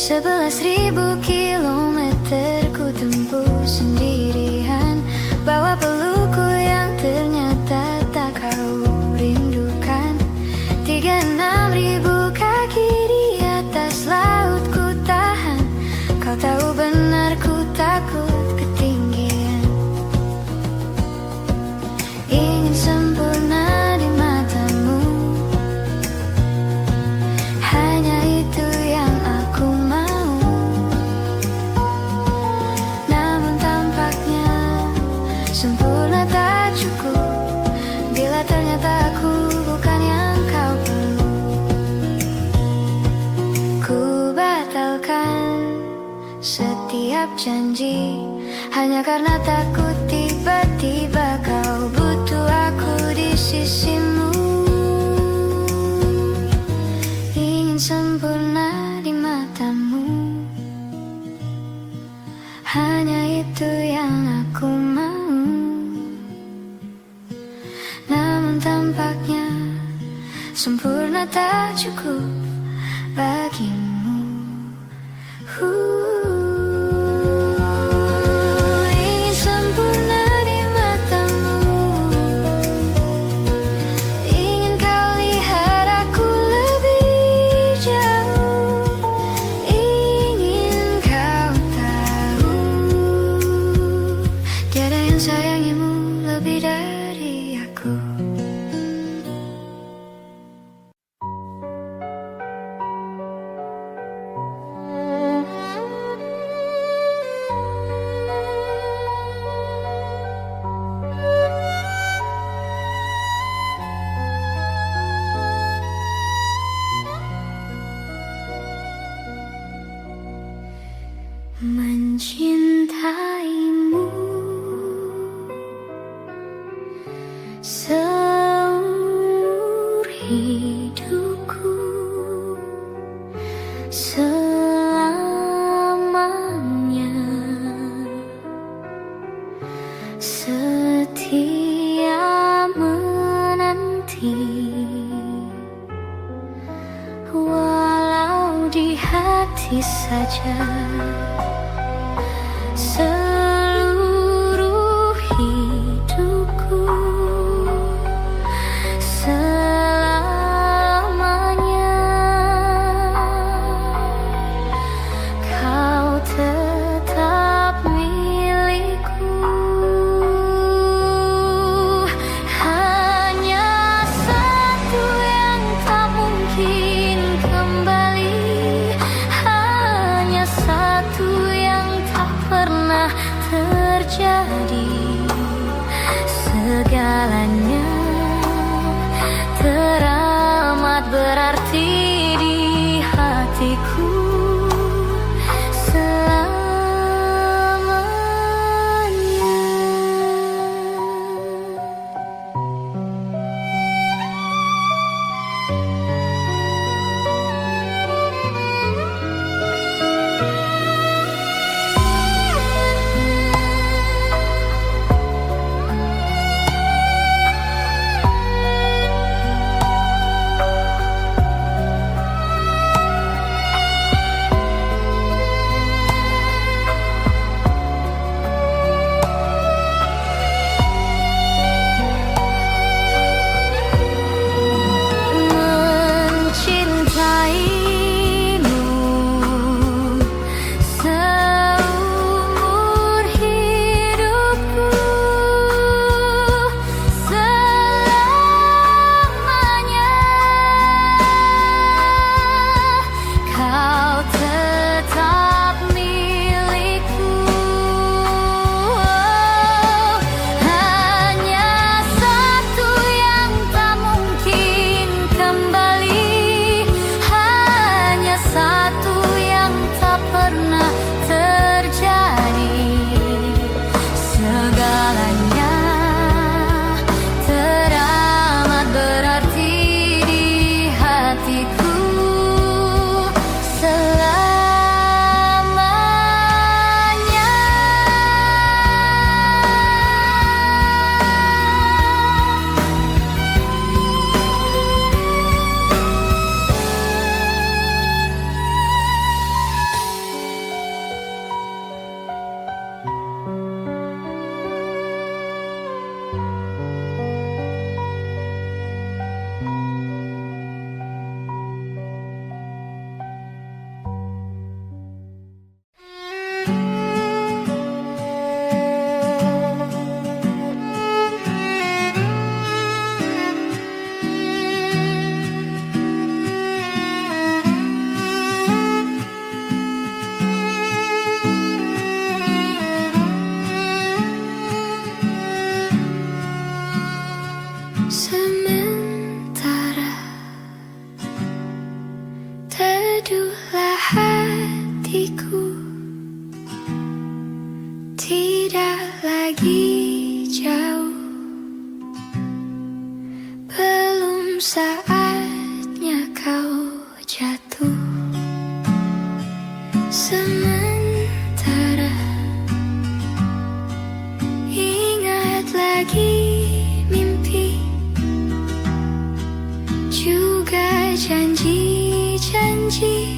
11.000 kilometer ku tempuh sendirian, bawa pelukku yang ternyata tak kau rindukan. 36.000 kaki di atas laut ku tahan, kau tahu benar ku takut ketinggian. Ingin sempurna di matamu, hanya itu yang aku mau. Namun tampaknya sempurna tak cukup bila ternyata aku bukan yang kau perlu. Ku batalkan setiap janji hanya karena takut tiba-tiba kau butuh aku di sisimu. Ingin sempurna di matamu, hanya itu yang aku mau. Namun tampaknya sempurna tak cukup bagimu. Ingin sempurna di matamu, ingin kau lihat aku lebih jauh, ingin kau tahu tiada yang sayangimu lebih dari aku. Mencintaimu seumur hidupku, selamanya setia menanti, walau di hati saja. Seluruh hidupku selamanya kau tetap milikku. Hanya satu yang tak mungkin kembali, hanya satu yang tak pernah terjadi. Segalanya teramat berarti di hatiku selamanya. Sementara ingat lagi mimpi, juga janji-janji.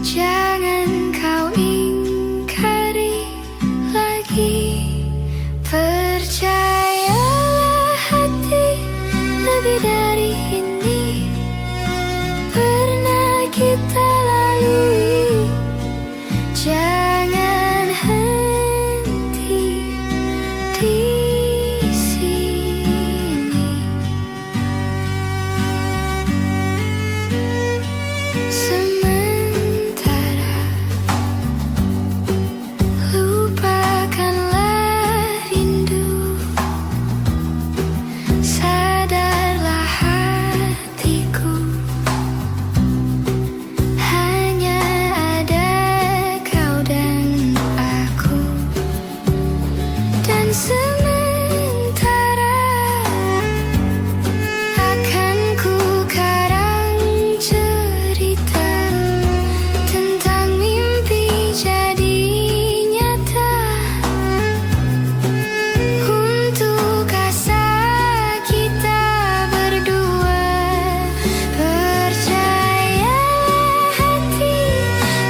Jangan kau ingkari lagi. Percayalah hati, lebih dari ini pernah kita lalui. Jangan henti di sini. Sementara lupakanlah rindu, sadarlah hatiku, hanya ada kau dan aku. Dan sementara akan ku karang cerita tentang mimpi jadi nyata, untuk asa kita berdua. Percayalah hati,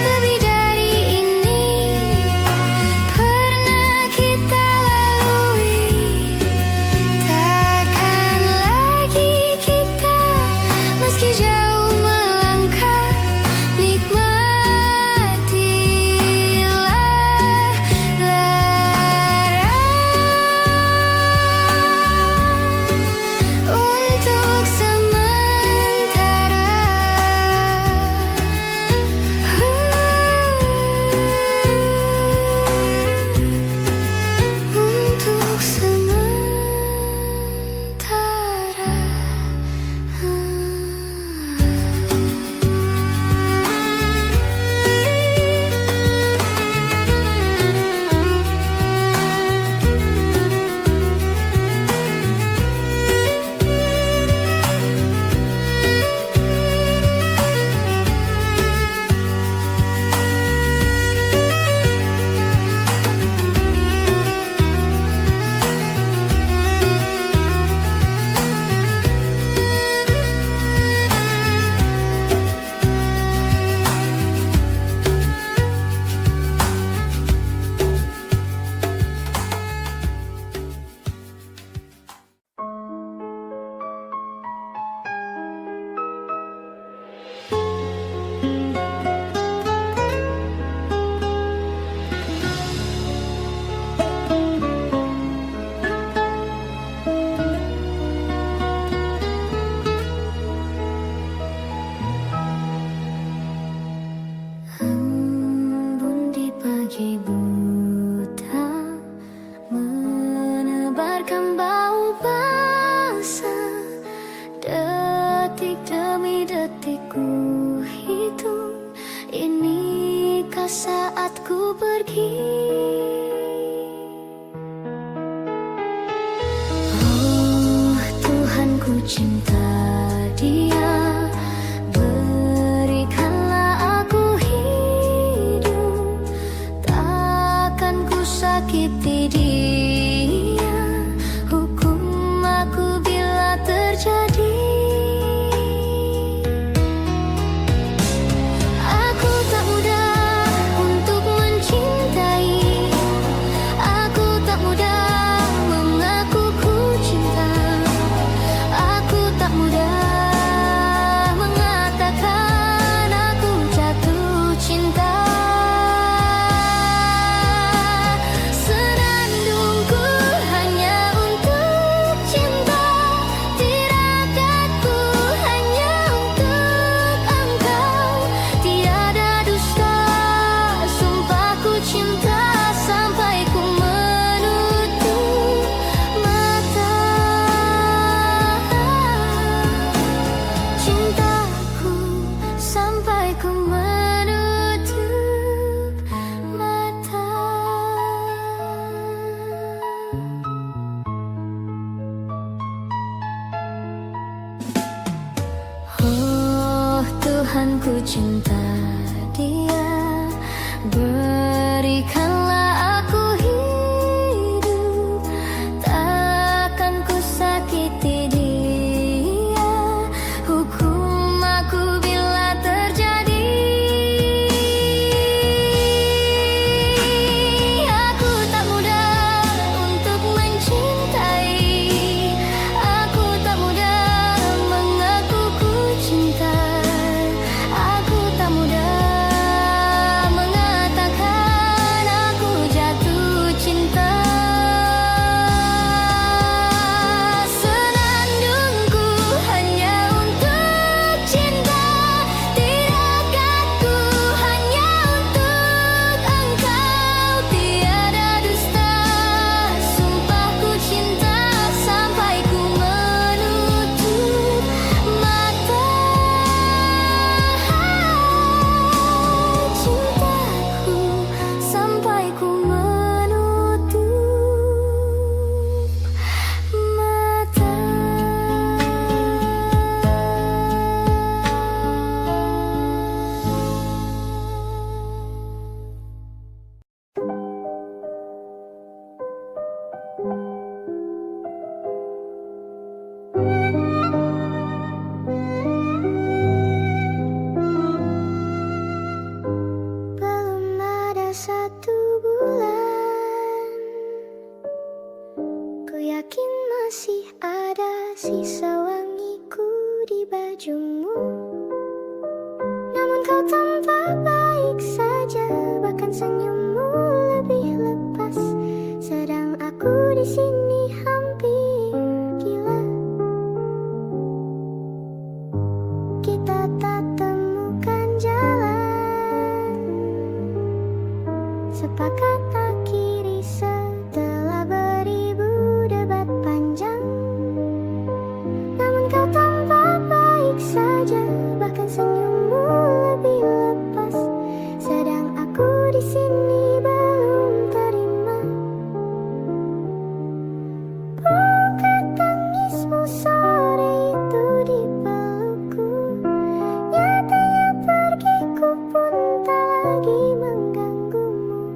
lebih dari ini pernah kita lalui. Takkan lagi kita meski jauh melangkah, nikmatilah lara untuk sementara. Untuk embun di pagi buta menebarkan bau basah. Detik demi detik ku hitung, inikah saatku pergi. Oh Tuhan, ku cinta dia, berikanlah aku hidup. Takkan ku sakiti dia, hukum aku bila terjadi. Aku tak mudah untuk mencintai, aku tak mudah mengaku ku cinta, aku tak mudah dia. Berikanlah aku hidup, takkan ku sakiti dia. Hukum aku bila terjadi. Aku tak mudah untuk mencintai, aku tak mudah mengaku ku cinta, aku tak mudah mengatakan aku jatuh cinta. Senandungku hanya untuk cinta, tirakatku hanya untuk engkau. Tiada dusta, sumpahku cinta sampai ku menutup mata. Cintaku sampai ku menutup mata. Belum ada 1 bulan, ku yakin masih ada sisa wangiku di bajumu. Namun kau tampak baik saja, bahkan senyummu lebih lepas. Sedang aku di sini hampir gila. Kita tak temukan jalan, sepakat akhiri setelah beribu debat panjang. Namun kau tampak baik saja, bahkan senyummu lebih lepas. Sedang aku di sini belum terima. Bukan tangismu sore itu di pelukku, nyatanya pergiku pun tak lagi mengganggumu.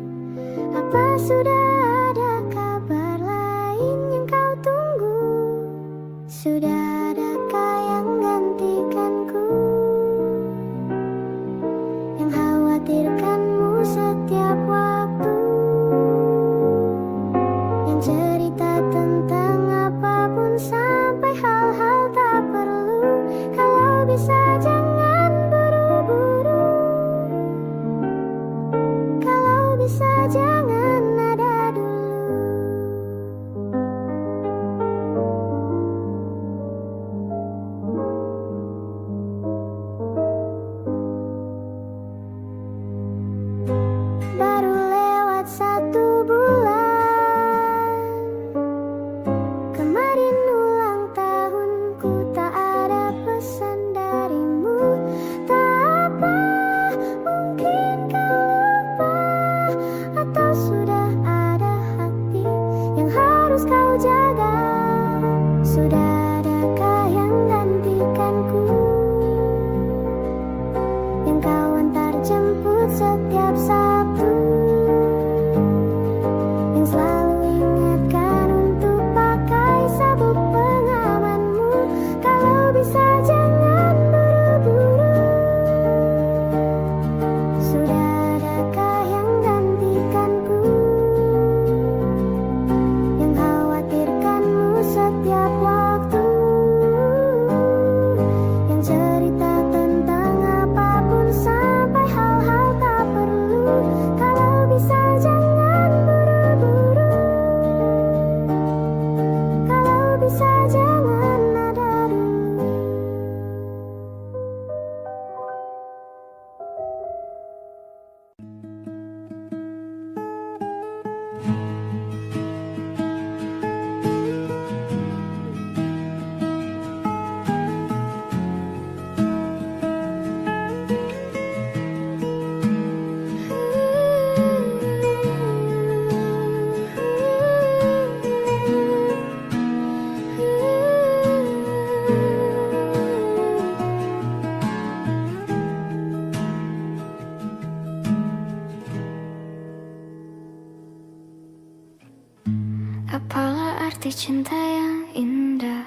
arti cinta yang indah?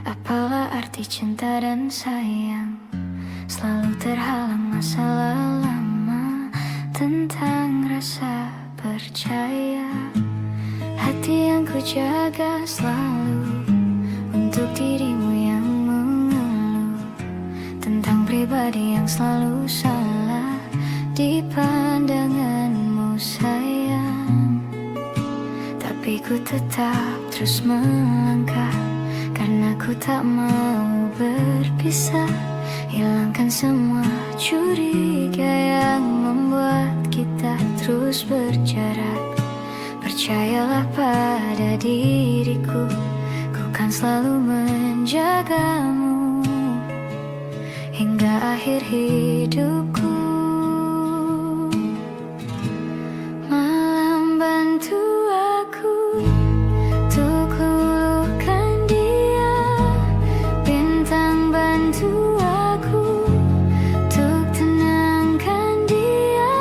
Apalah arti cinta dan sayang? Selalu terhalang masalah lama tentang rasa percaya. Hati yang ku jaga selalu untuk dirimu yang mengeluh tentang pribadi yang selalu salah di pandanganmu sayang. Tapi ku tetap terus melangkah karena ku tak mau berpisah. Hilangkan semua curiga yang membuat kita terus berjarak. Percayalah pada diriku, ku kan selalu menjagamu hingga akhir hidupku. Malam bantu aku untuk luluhkan dia, bintang bantu aku untuk tenangkan dia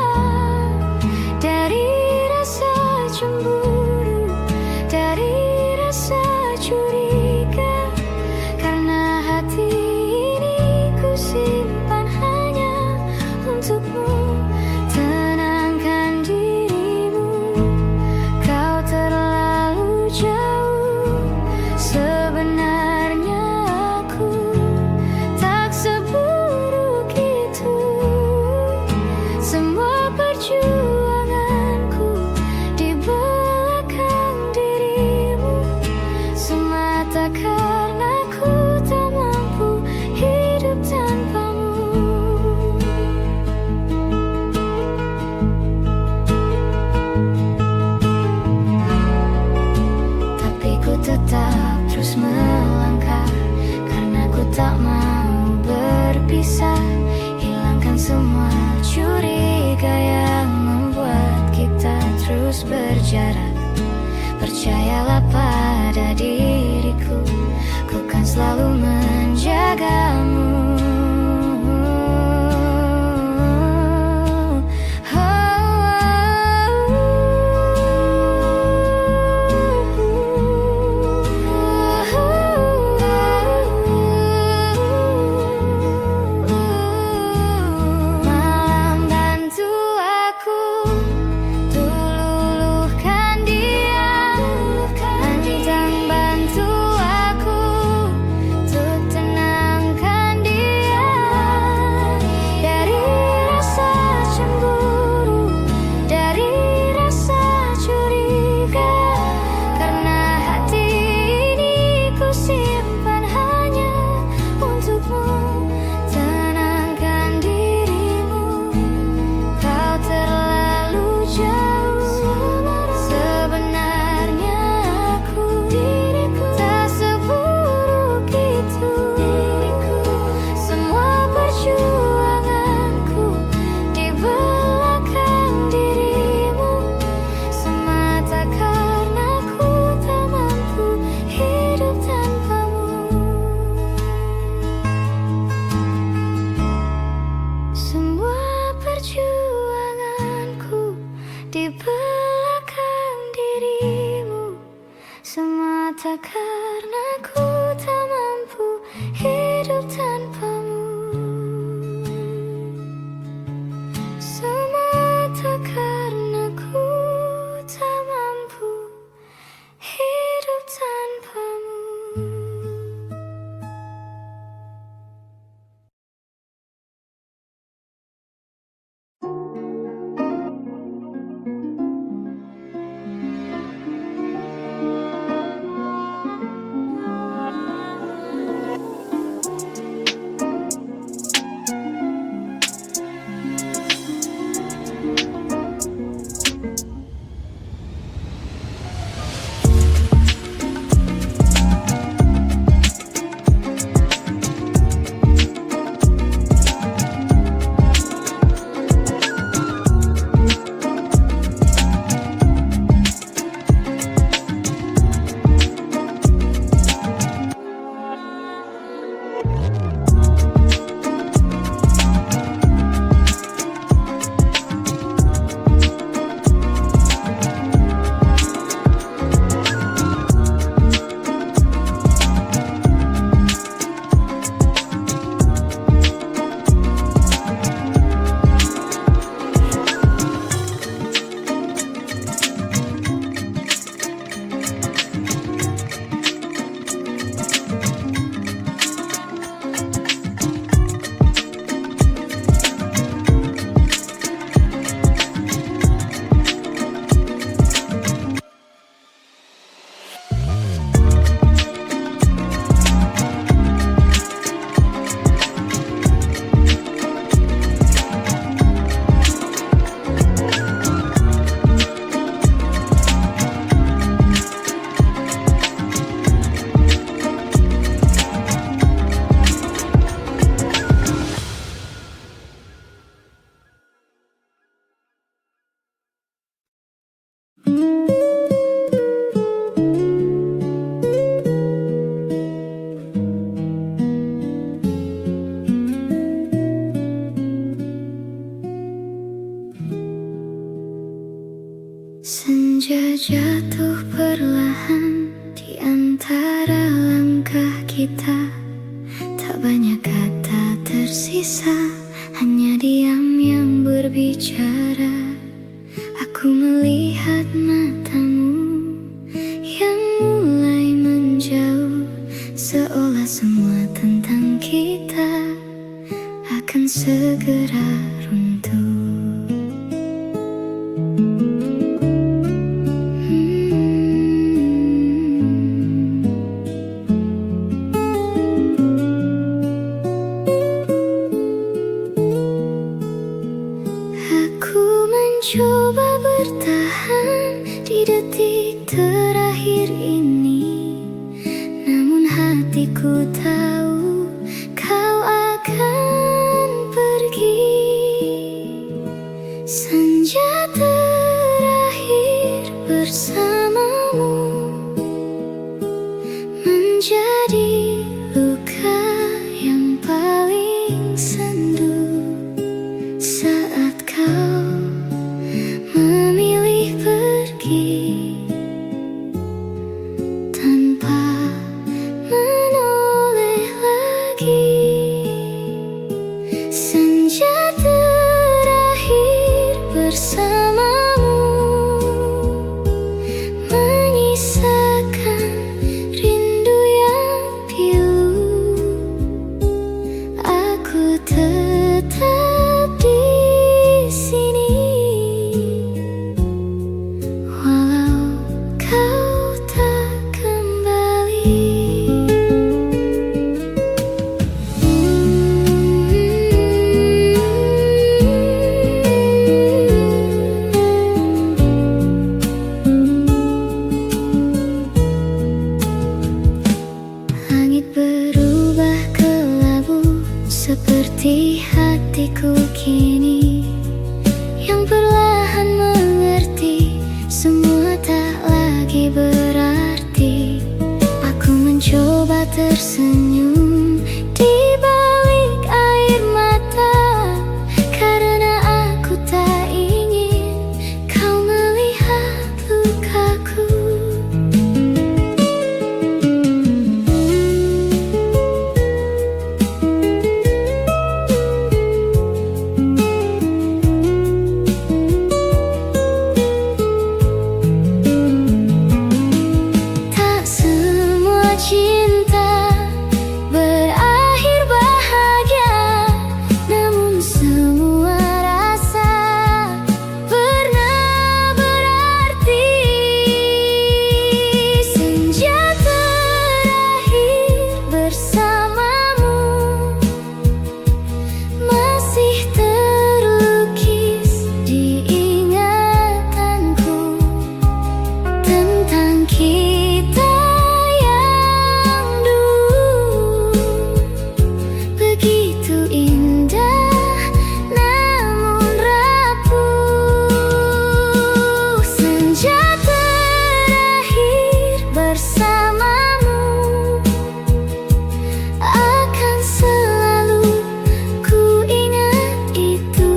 dari rasa cemburu, dari rasa curiga. Karena hati ini ku simpan hanya untukmu. Tenangkan dirimu, kau terlalu jauh. Sebenarnya aku tak seburuk itu. Semua perjuanganku di belakang dirimu semata karena ku tak mampu hidup tanpamu. Tapi ku tetap terus melangkah karena ku tak mau berpisah. Hilangkan semua curiga yang membuat kita terus berjarak. Percayalah pada diriku, ku kan selalu menjagamu. Malam bantu aku luluhkan dia, bintang bantu aku untuk tenangkan dia dari rasa cemburu, dari rasa curiga. Karena hati ini ku simpan hanya untukmu. Tenangkan dirimu, kau terlalu jauh. Sebenarnya aku tak seburuk itu. Semua perjuanganku di belakang dirimu semata karena ku tak mampu hidup tanpamu. Semua perjuanganku di belakang dirimu semata karena ku tak mampu hidup tanpamu. Semata karena ku tak mampu hidup tanpamu. Senja jatuh perlahan di antara langkah kita. Tak banyak kata tersisa, hanya diam yang berbicara. Aku melihat matamu yang mulai menjauh, seolah semua tentang kita akan segera runtuh. Aku mencoba bertahan di detik terakhir ini, namun hatiku tahu kau akan pergi. Senja terakhir bersamamu menjadi luka yang paling sendu. Saat kau memilih pergi tanpa menoleh lagi, senja terakhir bersamamu menyisakan rindu yang pilu. Aku tetap di sini, walau kau tak kembali. Langit berubah kelabu seperti hatiku kini, yang perlahan mengerti semua tak lagi berarti. Aku mencoba tersenyum di balik air mata, karena aku tak ingin kau melihat lukaku. Tak semua cinta berakhir bahagia, namun semua rasa pernah berarti. Senja terakhir bersamamu masih terlukis di ingatanku, tentang kita yang dulu begitu indah namun rapuh. Senja terakhir bersamamu akan selalu ku ingat itu,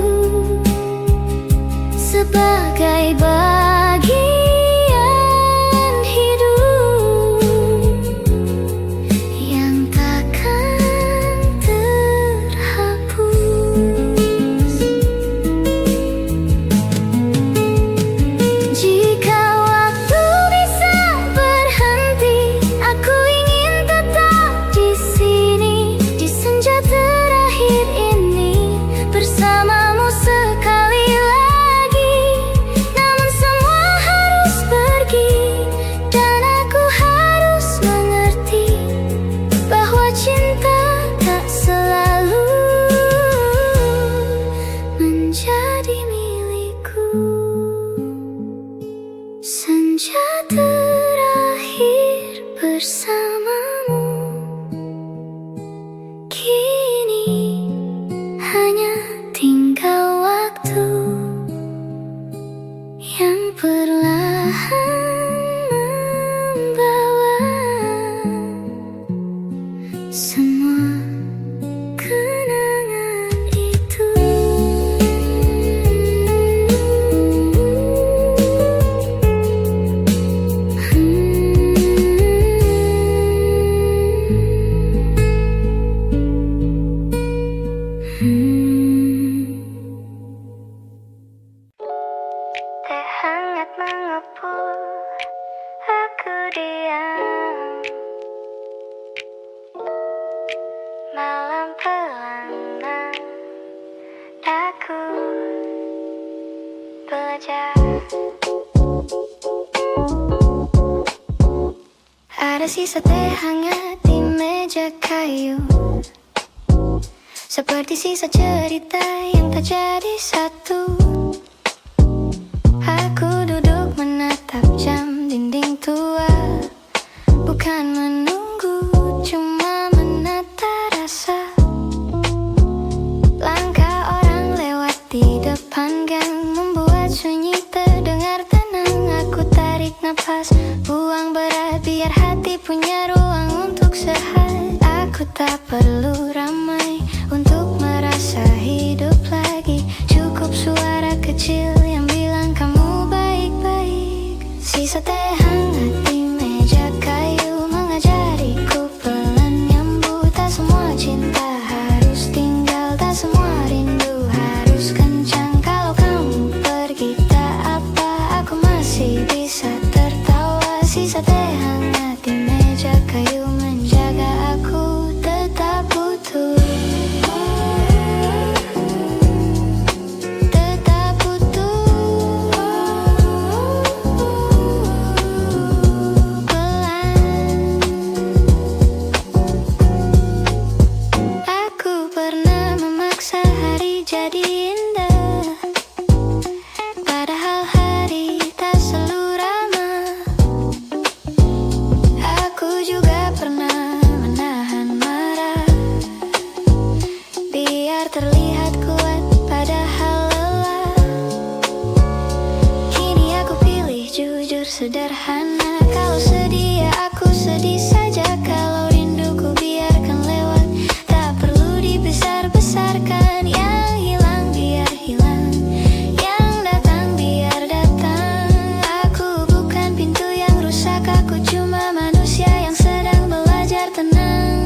sebagai bagian hidup yang takkan terhapus. Jika waktu bisa berhenti, aku ingin tetap di sini, di senja terakhir ini, bersamamu sekali lagi. Namun semua harus pergi, dan aku harus mengerti bahwa cinta tak selalu menjadi milikku. Senja terakhir bersamamu kini hanya tinggal waktu yang perlahan saja. Ada sisa teh hangat di meja kayu, seperti sisa cerita yang tak jadi satu. Aku duduk menatap jam dinding tua, bukan menunggu, cuma menata rasa. Langkah orang lewat di depan gang membuat sunyi terdengar tenang. Aku tarik nafas, buang berat, biar hati punya ruang untuk sehat. Aku tak perlu ramai untuk merasa hidup lagi. Cukup suara kecil yang bilang kamu baik-baik. Sisa teh hangat di meja kayu mengajariku pelan nyambut. Tak semua cinta harus tinggal, tak semua rindu harus kencang. Kalau kamu pergi tak apa, aku masih bisa tertawa. Sisa teh hangat di meja kayu menjaga aku tetap utuh. Tetap utuh. Pelan. Aku pernah memaksa hari jadi indah, padahal hari tak selalu ramah. Aku juga pernah menahan marah, biar terlihat kuat padahal lelah. Kini aku pilih jujur sederhana. Kalau sedih ya aku sedih saja, kalau rinduku biarkan lewat. Tak perlu dibesar-besarkan, yang hilang biar hilang, yang datang biar datang. Aku bukan pintu yang rusak, aku cuma manusia yang sedang belajar tenang.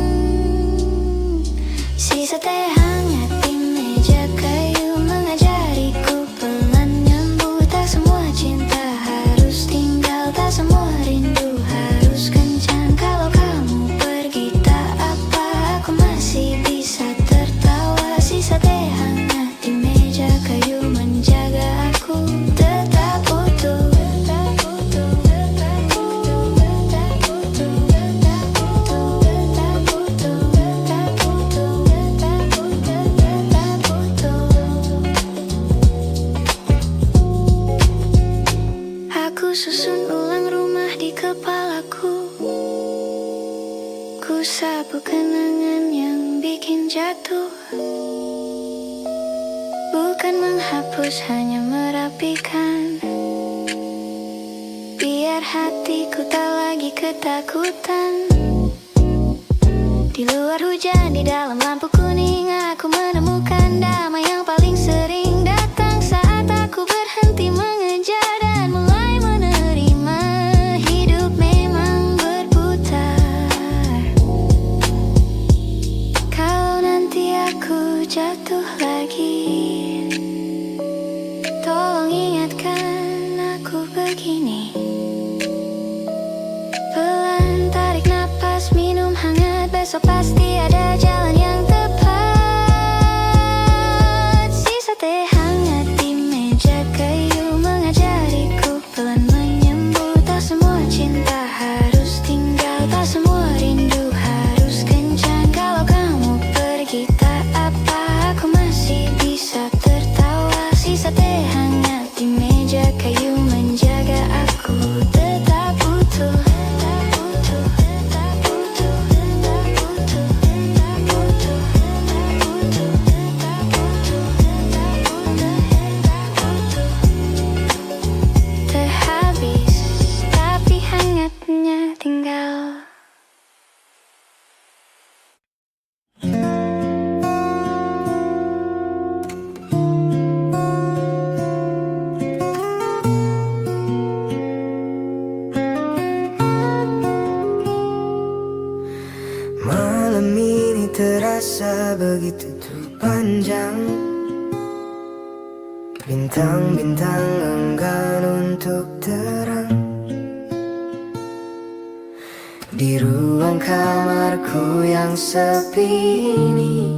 Sisa teh hangat di meja kayu mengajariku pelan nyambut. Tak semua cinta harus tinggal, tak semua rindu harus kencang. Kalau kamu pergi tak apa, aku masih bisa tertawa. Sisa teh hangat di meja kayu menjaga aku tetap utuh. Tetap utuh, tetap utuh, tetap utuh, tetap utuh, tetap utuh, tetap utuh, tetap utuh, tetap utuh. Aku susun ulang rumah di kepalaku. Ku sapu kenangan yang bikin jatuh. Bukan menghapus, hanya merapikan, biar hatiku tak lagi ketakutan. Di luar hujan, di dalam lampu kuning, aku menemukan damai yang paling sering datang saat aku berhenti mengejar dan mulai menerima. Hidup memang berputar. Kalau nanti aku jatuh lagi, tolong ingatkan aku begini. Pelan tarik napas, minum hangat, besok pasti ada jalan yang tepat. Sisa teh hangat di meja kayu mengajariku pelan menyambut. Tak semua cinta harus tinggal, tak semua rindu harus kencang. Kalau kamu pergi tak apa, aku masih bisa tertawa. Sisa teh hangat di meja kayu menjaga aku tetap utuh. Tetap utuh, tetap utuh, tetap utuh, tetap utuh, tetap utuh, tetap utuh, tetap utuh, tetap utuh. Teh habis, tapi hangatnya tinggal. Malam ini terasa begitu panjang. Bintang-bintang enggan untuk terang. Di ruang kamarku yang sepi ini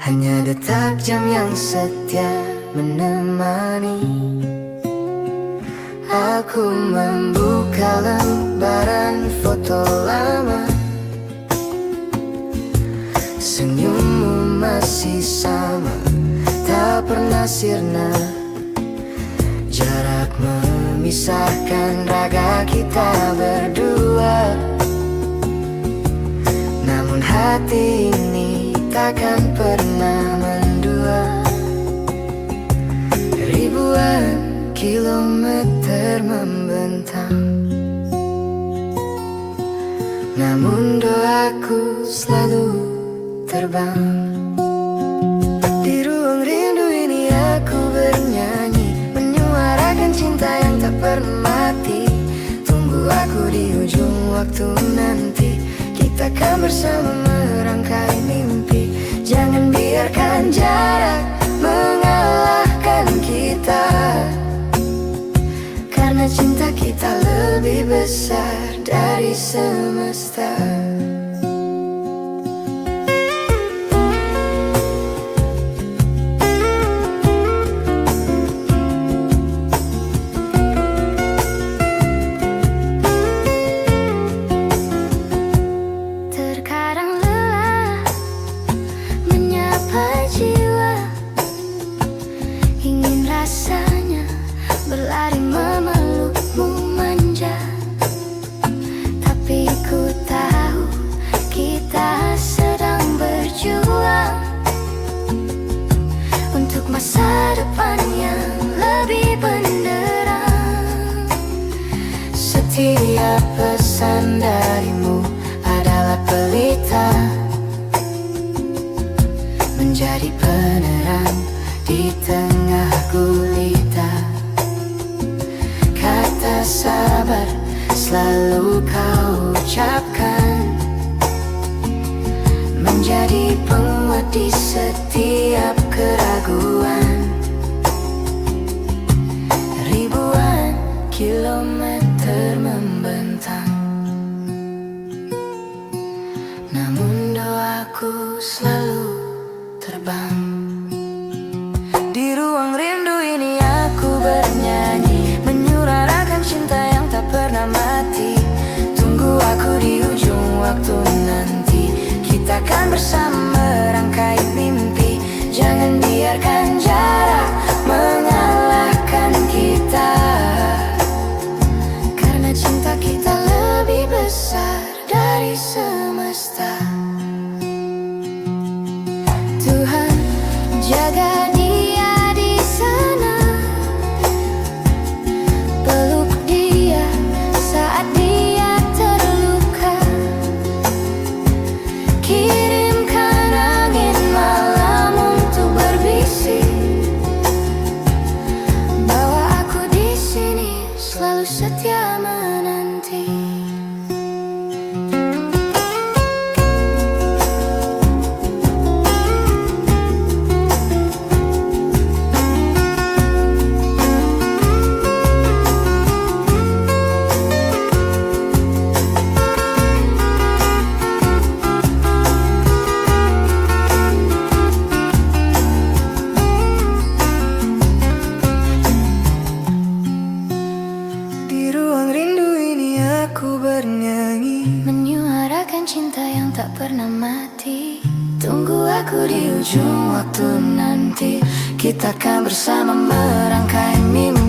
hanya detak jam yang setia menemani. Aku membuka lembaran foto lama, senyummu masih sama, tak pernah sirna. Jarak memisahkan raga kita berdua, namun hati ini takkan pernah mendua. Ribuan kilometer membentang, namun doaku selalu terbang. Di ruang rindu ini aku bernyanyi, menyuarakan cinta yang tak pernah mati. Tunggu aku di ujung waktu nanti, kita akan bersama merangkai mimpi. Jangan biarkan jarak mengalahkan kita, karena cinta kita lebih besar dari semesta. Terkadang lelah menyapa jiwa, ingin rasanya berlari memelukmu manja. Tapi ku tahu kita sedang berjuang untuk masa depan yang lebih benderang. Setiap pesan darimu adalah pelita, menjadi penerang di tengah gulita. Kata sabar selalu kau ucapkan, menjadi penguat di setiap keraguan. Ribuan kilometer membentang, namun doaku selalu terbang. Di ruang rindu ini aku bernyanyi, menyuarakan cinta yang tak pernah mati. Tunggu aku di ujung waktu nanti, kita akan bersama merangkai mimpi. Jangan biarkan jarak mengalahkan kita, karena cinta kita lebih besar dari semesta. Tuhan jaga dia di sana, peluk dia saat dia terluka. Kirimkan angin malam untuk berbisik, bawa aku di sini selalu setia menanti. Di ruang rindu ini aku bernyanyi, Menyuarakan cinta yang tak pernah mati. Tunggu aku di ujung waktu nanti, kita akan bersama merangkai mimpi.